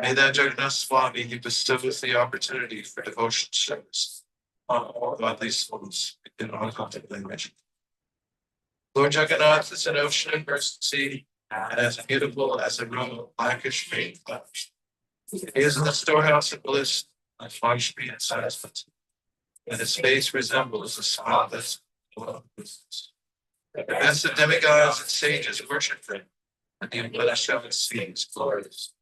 May that Jagannath Swami he bestows the opportunity for devotion service on all godly souls in all contemplation. Lord Jagannath is an ocean of mercy and as beautiful as a row of blackish rain clouds. He is in the storehouse of bliss like Lakshmi and Saraswati, and his face resembles the spotless glow of business. The best of demigods and sages worship him, and the Upanishad sees glorious.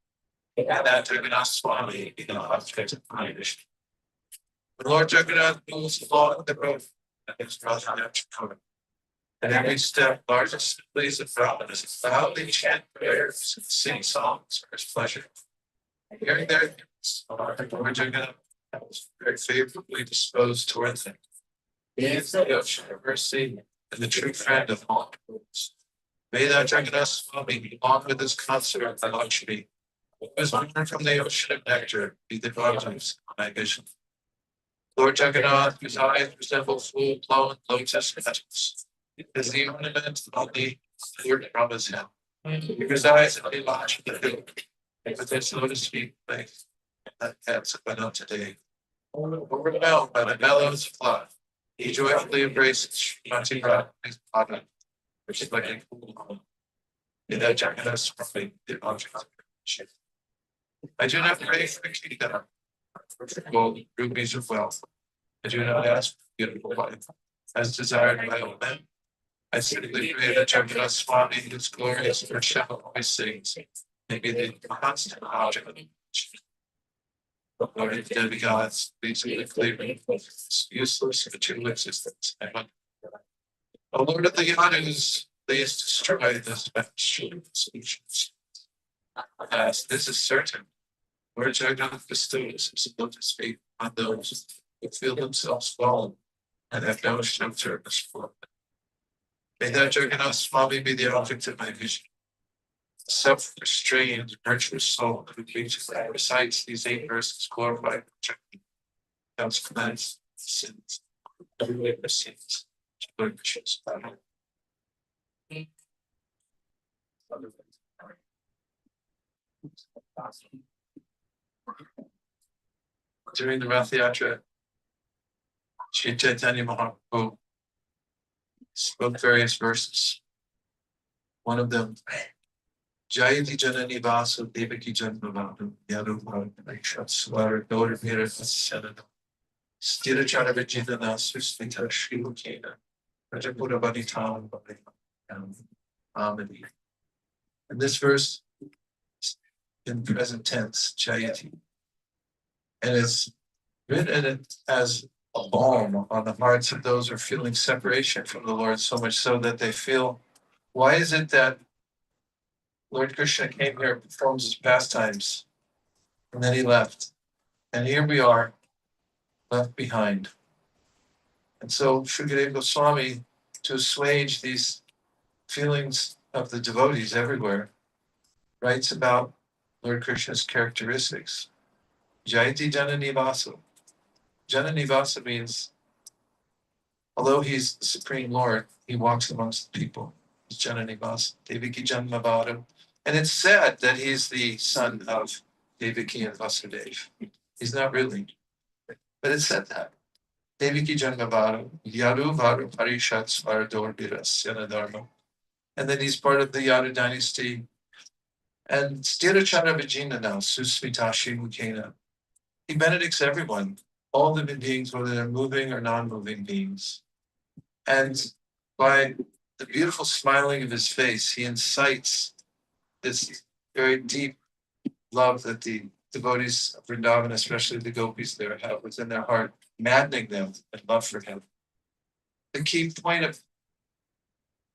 And that Jagannath Swami be the object of my vision. When Lord Jagannath moves along the road, his Rathayatra covered. At every step, large assemblies of brahmanas loudly chant prayers and sing songs for his pleasure. Hearing their hymns, Lord Jagannath was very favorably disposed toward them. He is the ocean of mercy and the true friend of all peoples. May that Jagannath Swami, along with his consort Lakshmi, who was born from the ocean of nectar, be the objects of my vision. Lord Jagannath, whose eyes resemble full-blown lotus petals, is the ornament on the Lord Brahma's head. He resides in the lodge of the hill, with his lotus feet placed that heads went up today. Overwhelmed by the bellows of love, he joyfully embraces Srimati Radharani's body, which is like a cool home. In that Jagannath Swami, the object of worship. I do not pray for a kingdom, for gold, rubies, or wealth. I do not ask for beautiful wife, as desired by all men. I simply pray that Jagannath Swami, whose glorious worship always sings, may be the constant object of worship. The Lord of demigods, please quickly remove this useless material existence. O Lord of the Yadus, please destroy this solutions. As this is certain, Lord Jagannath bestows his lotus faith on those who feel themselves fallen and have no shelter as for. May that Jagannath Swami be the object of my vision. Self-restrained, virtuous soul who recites these 8 verses glorified Jagannath, counts cleansed sins, sins, Lord Krishna's body. During the Rathayatra, Sri Chaitanya Mahaprabhu spoke various verses. One of them, Jayati Janani Vasu Devaki Janmavadu Yadubhav Aikshat Swara Dora Mira Sanana Stira Chara Vijitana Susmita Shri Mukena Rajapura Banitam Amadi. And this verse is in present tense, Jayati. And it's written as a balm on the hearts of those who are feeling separation from the Lord, so much so that they feel, why is it that Lord Krishna came here, performs his pastimes, and then he left? And here we are, left behind. And so Shukadeva Goswami, to assuage these feelings of the devotees everywhere, writes about Lord Krishna's characteristics. Jayati Jananivasa. Jananivasa means, although he's the Supreme Lord, he walks amongst the people. He's Jananivasa, Devaki Janmavada. And it's said that he's the son of Devaki and Vasudeva. He's not really, but it's said that. Devaki Janmavada, Yadu Varu Parishat Svarador Viras Yanadharma. And then he's part of the Yadu dynasty. And Stirachara Vijinana, Susmitashi Mukena. He benedicts everyone, all living beings, whether they're moving or non-moving beings. And by the beautiful smiling of his face, he incites this very deep love that the devotees of Vrindavan, especially the gopis there, have within their heart, maddening them in love for him. The key point of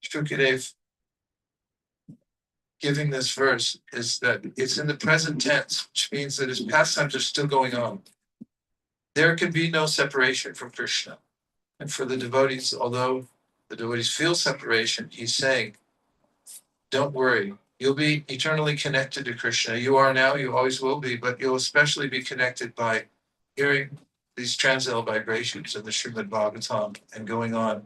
Shukadev giving this verse is that it's in the present tense, which means that his pastimes are still going on. There can be no separation from Krishna. And for the devotees, although the devotees feel separation, he's saying, don't worry, you'll be eternally connected to Krishna. You are now, you always will be, but you'll especially be connected by hearing these transcendental vibrations of the Srimad Bhagavatam and going on.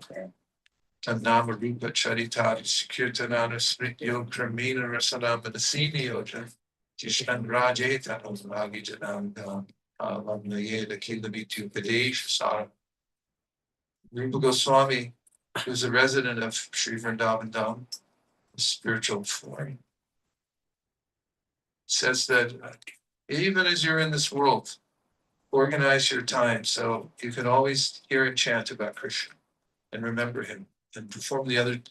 Nama Rupa Charitari Kirtanana Smrityo Kramina Rasanam Manasini Yoja Tishan Rajetana Ragi Janam Lamnaye the Kilabityu Padesh Sara. Rupa Goswami, who's a resident of Sri Vrindavan Dham, spiritual form, says that even as you're in this world, organize your time so you can always hear and chant about Krishna and remember him and perform the other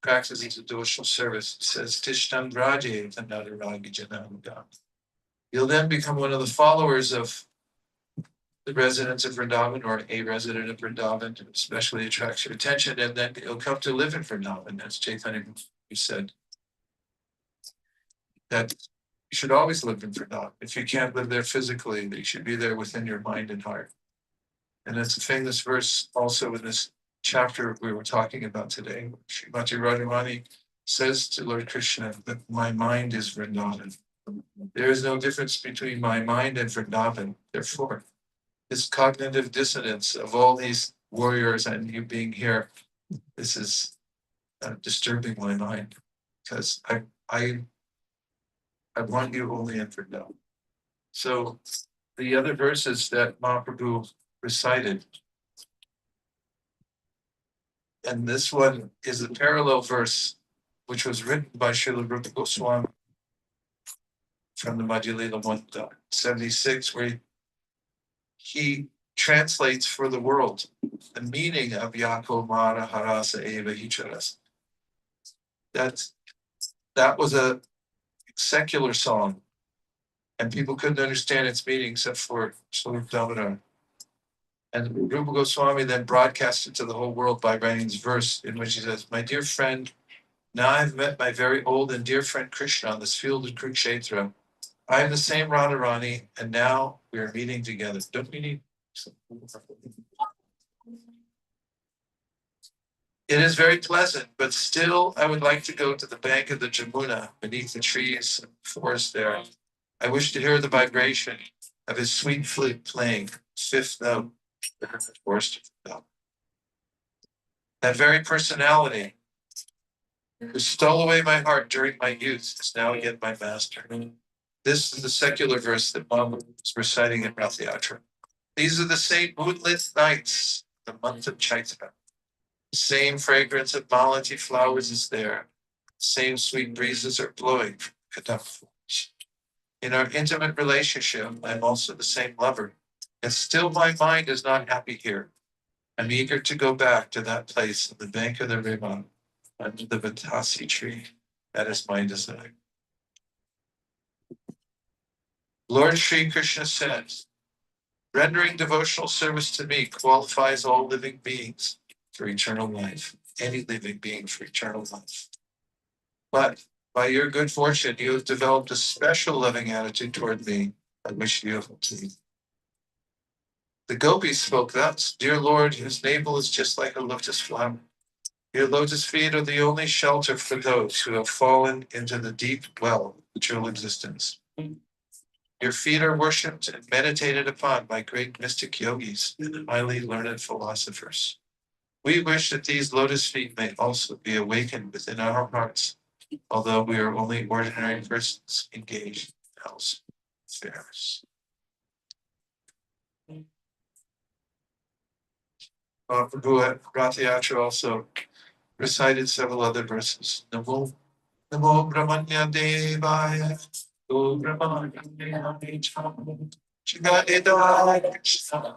practices of devotional service. It says, Tishtan Raje Tanaragi Janamagam. You'll then become one of the followers of the residents of Vrindavan, or a resident of Vrindavan, especially attracts your attention, and then you'll come to live in Vrindavan, as Chaitanya said. That you should always live in Vrindavan. If you can't live there physically, you should be there within your mind and heart. And it's a famous verse also in this chapter we were talking about today. Srimati Radharani says to Lord Krishna that my mind is Vrindavan. There is no difference between my mind and Vrindavan. Therefore, this cognitive dissonance of all these warriors and you being here, this is disturbing my mind, because I want you only in Vrindavan. So the other verses that Mahaprabhu recited, and this one is a parallel verse which was written by Srila Rupa Goswami from the Madhya Lila 176, where he translates for the world the meaning of Yako Mara Harasa Eva Hicharas. That was a secular song, and people couldn't understand its meaning except for Swarup Damodar. And Rupa Goswami then broadcast it to the whole world by writing this verse in which he says, my dear friend, now I've met my very old and dear friend Krishna on this field of Kurukshetra. I am the same Radharani, and now we are meeting together. Don't we need? It is very pleasant, but still I would like to go to the bank of the Jamuna beneath the trees and forest there. I wish to hear the vibration of his sweet flute playing fifth note. Forest note. That very personality who stole away my heart during my youth is now again my master. This is the secular verse that Mama was reciting in Rathayatra. These are the same moonlit nights, the month of Chaitra. The same fragrance of malati flowers is there. The same sweet breezes are blowing from kadam flowers. In our intimate relationship, I'm also the same lover. And still my mind is not happy here. I'm eager to go back to that place on the bank of the river, under the Vatasi tree. That is my desire. Lord Sri Krishna says, rendering devotional service to me qualifies all living beings for eternal life, any living being for eternal life. But by your good fortune, you have developed a special loving attitude toward me, by which you have obtained. The gopis spoke thus, Dear Lord, whose navel is just like a lotus flower. Your lotus feet are the only shelter for those who have fallen into the deep well of material existence. Your feet are worshipped and meditated upon by great mystic yogis and highly learned philosophers. We wish that these lotus feet may also be awakened within our hearts, although we are only ordinary persons engaged in household affairs. Prabhu Rathayatra also recited several other verses. Namo Brahmanya Devaya, O Brahmanya Devaya, Jagadidaya Krishna.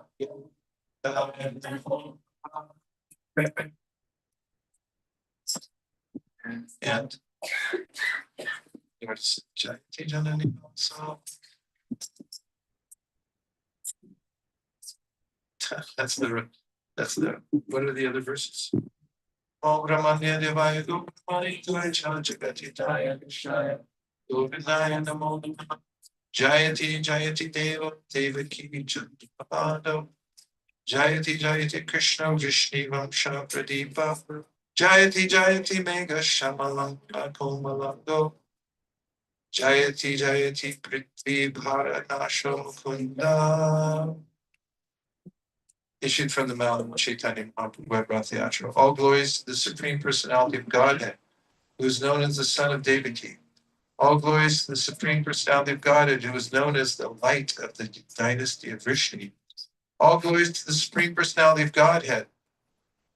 And so that's the what are the other verses? Om Brahmanya Devaya Gopamaya Jagatitaya Krishna Govinaya Namo Namah Jayati Jayati Deva Devaki Chandapado Jayati Jayati Krishna Vishnu Vamsha Pradipa Jayati Jayati Mega Shamalanga Komalando Jayati Jayati Prithvi Bharanasho Kunda. Issued from the mouth of Chaitanya Mahaprabhu Rathayatra. All glories to the Supreme Personality of Godhead, who is known as the Son of Devaki. All glories to the Supreme Personality of Godhead, who is known as the light of the dynasty of Vrishni. All glories to the Supreme Personality of Godhead,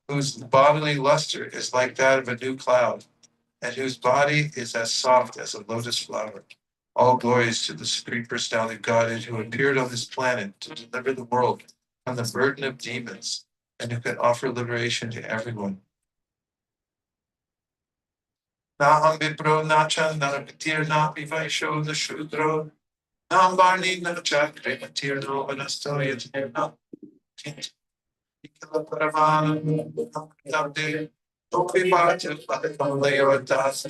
whose bodily luster is like that of a new cloud, and whose body is as soft as a lotus flower. All glories to the Supreme Personality of Godhead, who appeared on this planet to deliver the world from the burden of demons, and who can offer liberation to everyone. Naham vipro nacha narapatir napi vaisho the shudro nambarni nacha krematir no vanasto yatirna ikala paravana namde topi bhatu padapalayo das.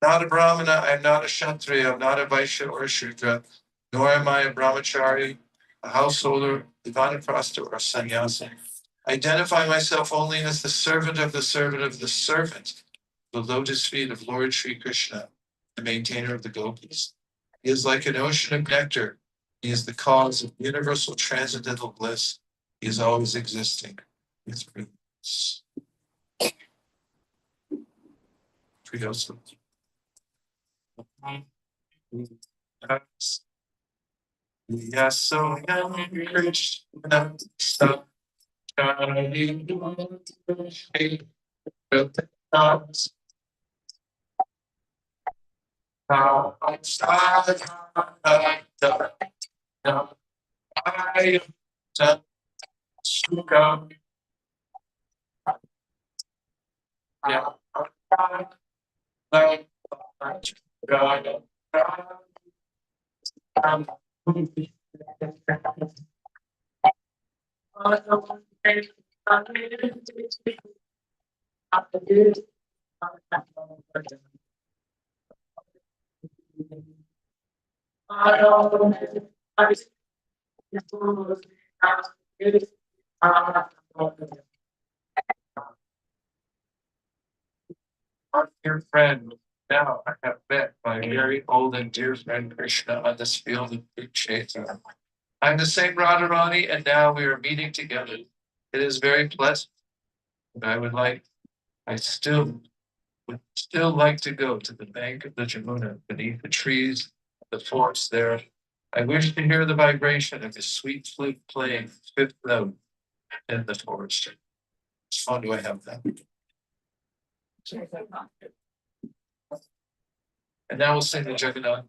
Not a Brahmana, I am not a Kshatriya, I am not a Vaishya or a Shudra, nor am I a Brahmachari, a householder, a Vanaprastha, or a sannyasi. I identify myself only as the servant of the servant of the servant, the lotus feet of Lord Sri Krishna, the maintainer of the gopis. He is like an ocean of nectar. He is the cause of universal transcendental bliss. He is always existing. With release. Priyosa. Yasoyam Krishna Our dear friend, now I have met my very old and dear friend Krishna on this field of Kurukshetra. I'm the same Radharani, and now we are meeting together. It is very pleasant. But I would still like to go to the bank of the Jamuna beneath the trees, the forest there. I wish to hear the vibration of the sweet flute playing fifth note in the forest. How do I have that? And now we'll sing the Jagannath.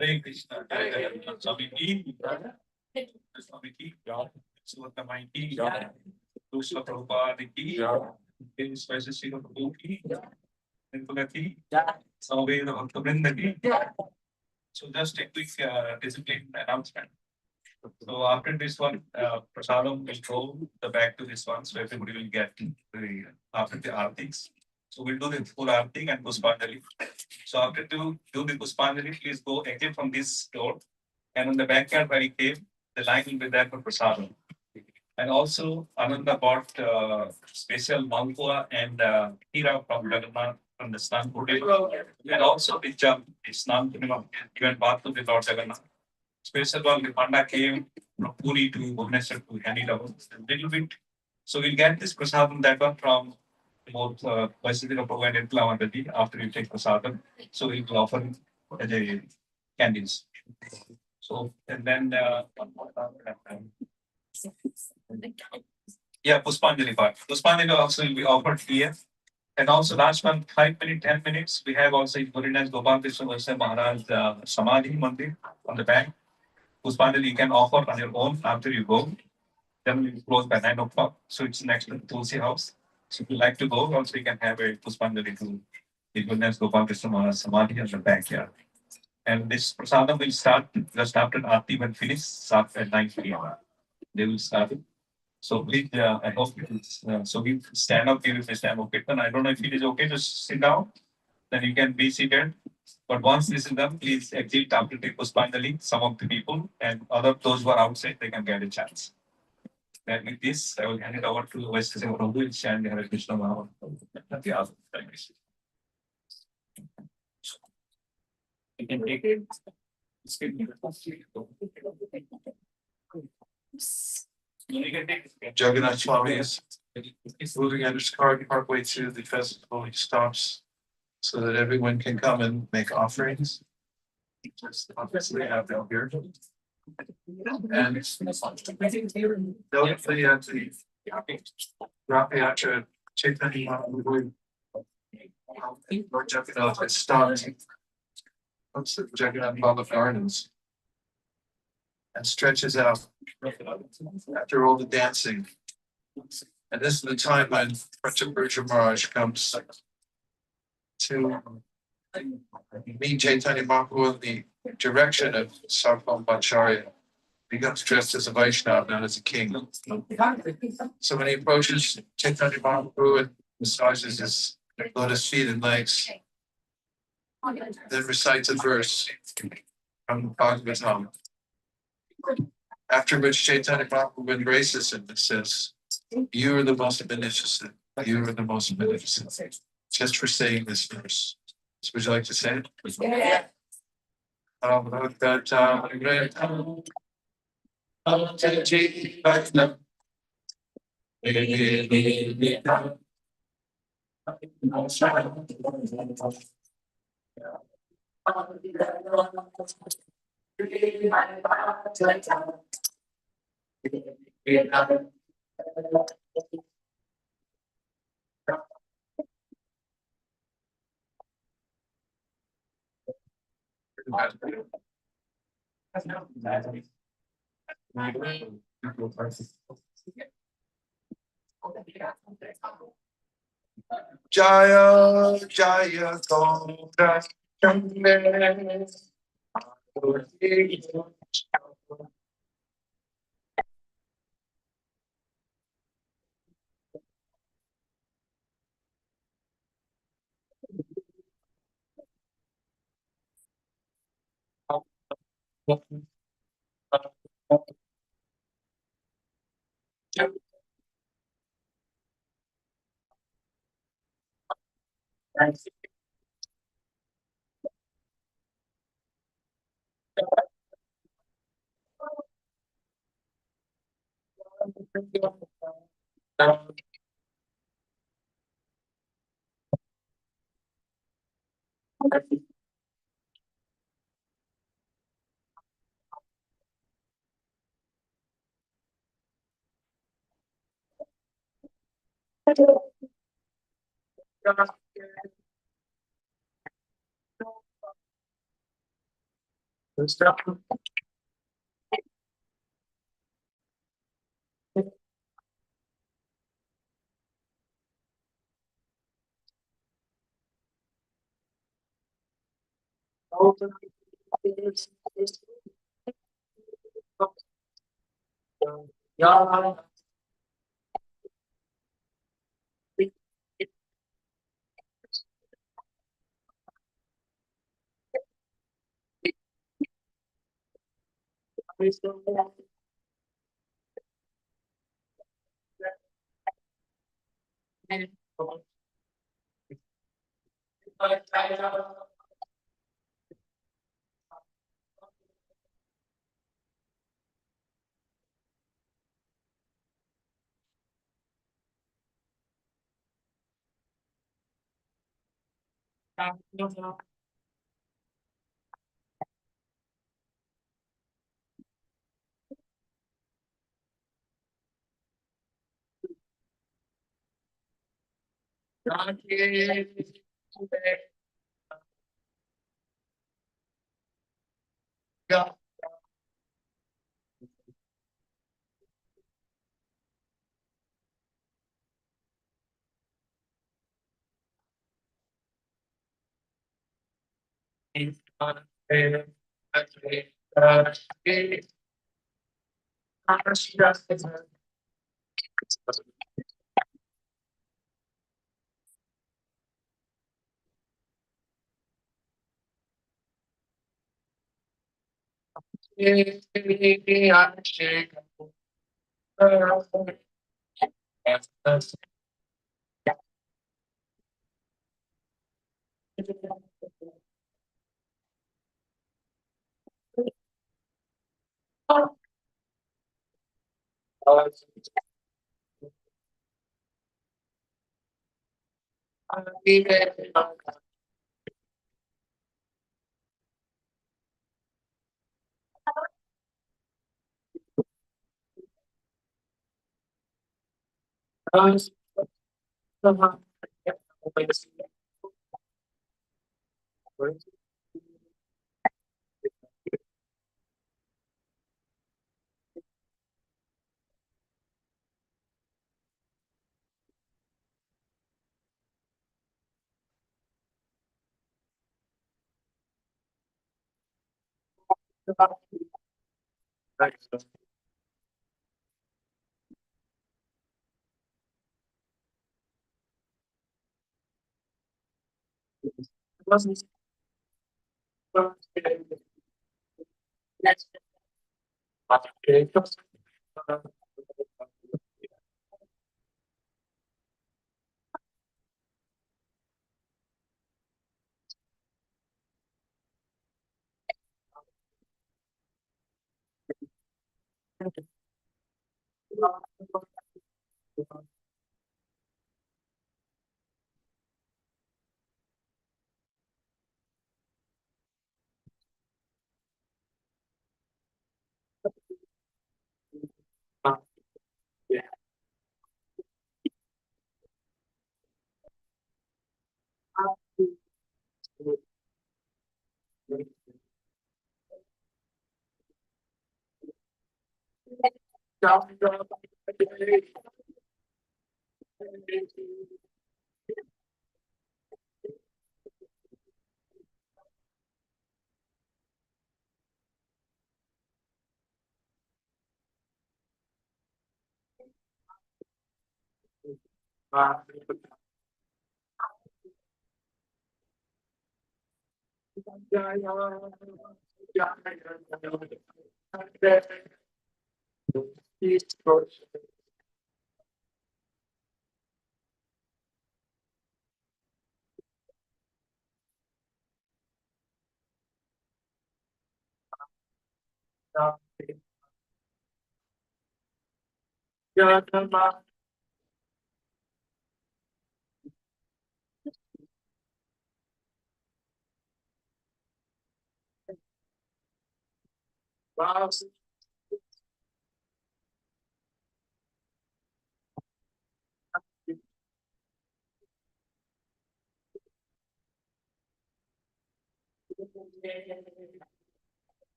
Hare Krishna. Hare Krishna. Swami ki, Swami ki, Sulakamai ki, Krishna Prabhupada ki, Vaisesika Prabhu ki, Nirmala ki, Samaveda Bhaktivinoda ki. So just a quick discipline announcement. So after this one, Prasadam will go the back to this one, so everybody will get the after the artics. So we'll do the full arting and Puspanjali. So after do the Puspanjali, please go exit from this door. And on the backyard where he came, the line will be there for Prasadam. And also, Ananda bought special Malpua and Hira from Jagannath from the Snan Hotel. And also the jump, the Snan Punima, given bath to the Lord Jagannath. Special one, the Panda came from Puri to Bhubaneswar to hand it over a little bit. So we'll get this prasadam, that one from both Vaisesika Prabhu and Lavandadi after you take prasadam. So we'll offer as a candies. So, and then yeah, Puspanjali part. Puspanjali also will be offered here. And also last one, 5 minutes, 10 minutes, we have also in Purinas Gopal Krishna Vaisya Maharaj Samadhi Mandir on the back. Puspanjali you can offer on your own after you go. Then we close by 9 o'clock. So it's next to the Tulsi house. So if you like to go, also you can have a Puspanjali to the goodness Gopal Krishna Maharaj Samadhi in the backyard. And this prasadam will start just after Aarti will finish, start at 9 p.m. They will start it. So please, I hope you so we stand up here if we stand up. I don't know if it is okay to sit down, then you can be seated. But once this is done, please exit after the Puspanjali, some of the people, and other those who are outside, they can get a chance. And with this, I will hand it over to Vaisesika Prabhu and chant Hare Krishna Maha. You can take it. Jagannath Swami is moving on his car partway through the festival. He stops so that everyone can come and make offerings. Just obviously have them here. And notably at the Rathayatra Chaitanya Mahaprabhu, Lord Jagannath has stopped. Looks at Jagannath Bhog Gardens and stretches out after all the dancing. And this is the time when Pratapurja Maharaj comes to meet Chaitanya Mahaprabhu in the direction of Sarvam Bhattacharya. Becomes dressed as a Vaishnava, not as a king. So when he approaches Chaitanya Mahaprabhu and massages his lotus feet and legs, then recites a verse from Bhagavatam. After which Chaitanya Mahaprabhu embraces him and says, "You are the most beneficent. You are the most beneficent." Just for saying this verse. So would you like to say it? Yeah. Jaya Jaya Tonga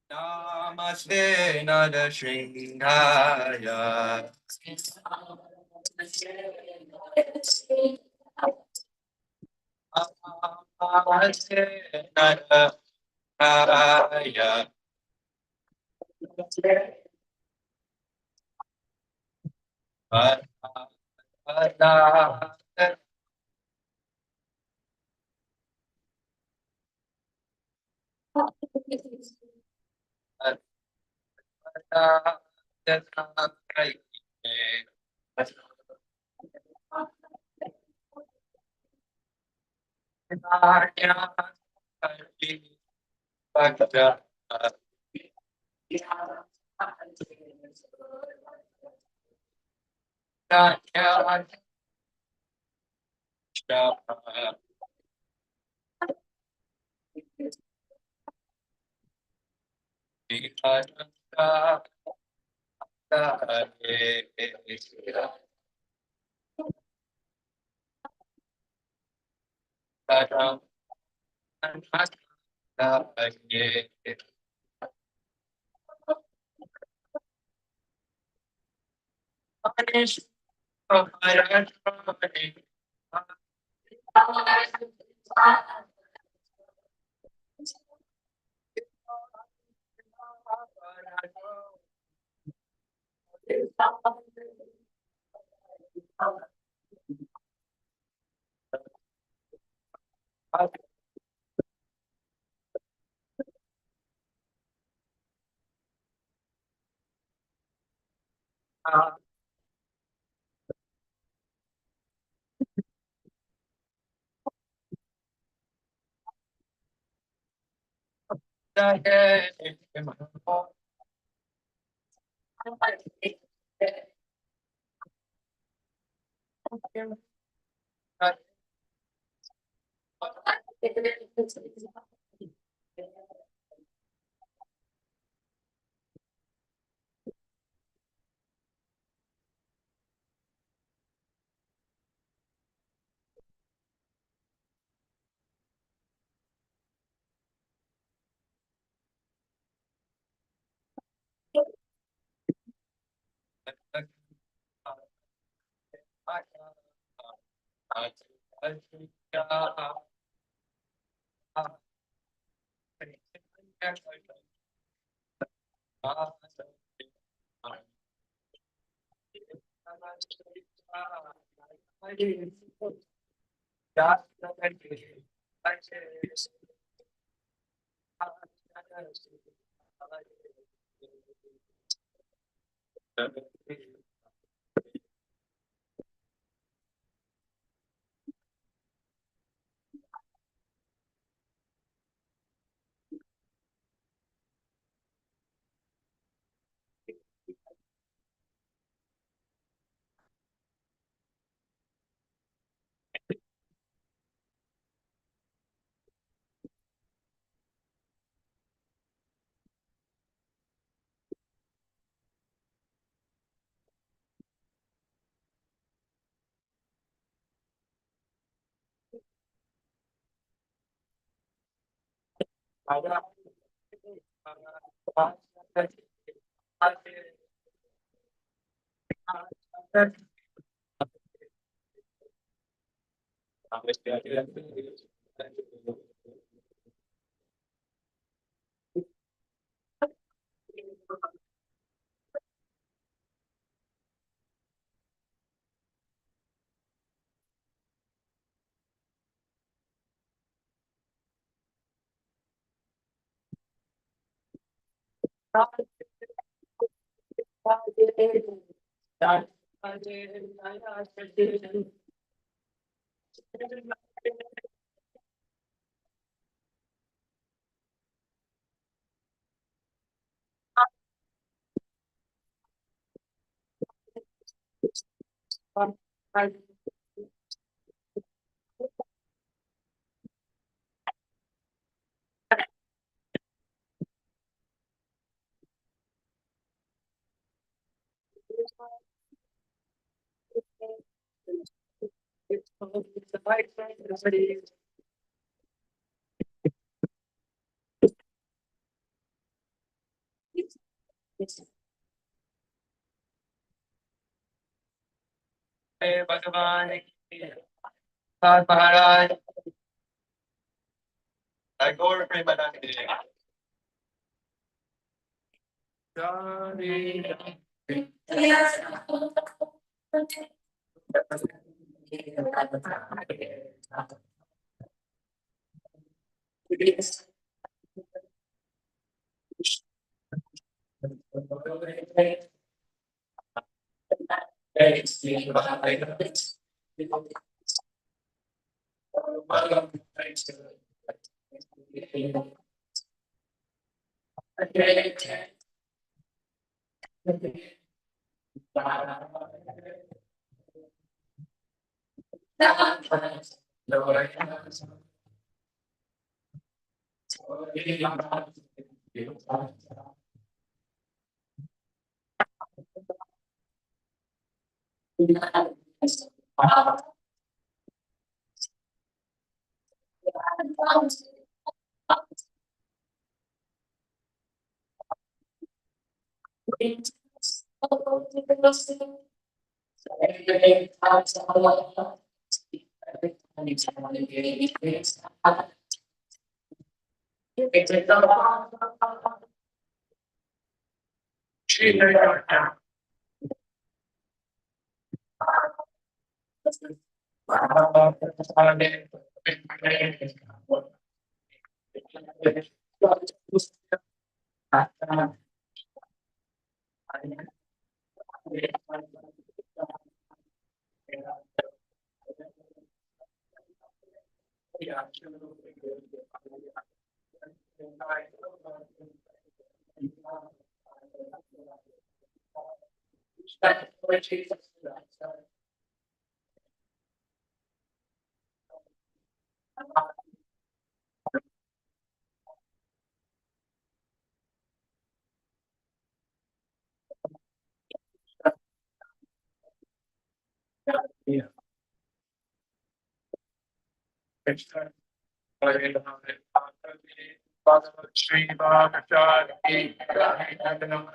Namaste Nada Shringaya. Namaste Nada Raya.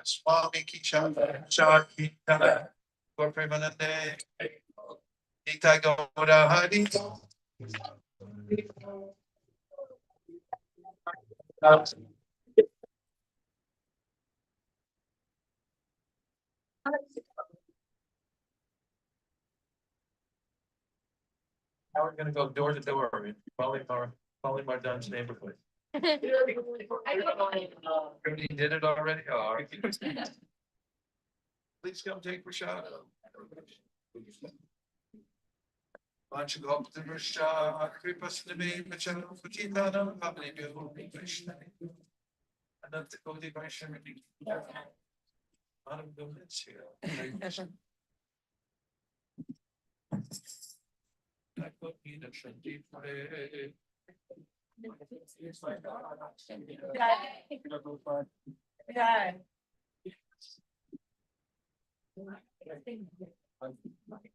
Swami Kishan Shaki Gorpremanande Ita Gaura Hari. Now we're gonna go door to door, following our Calling my Dunn's neighborhood. I don't know. Everybody did it already? Oh, all right. Please come take Prashad. Vanchagopta Vrisha, Kripasnami, Vachana, Kuchitanam, Pavani, Krishna. Ananta Kodi Vaishamini. Madam Govinds here. I could be the Shanti Pare. Yeah.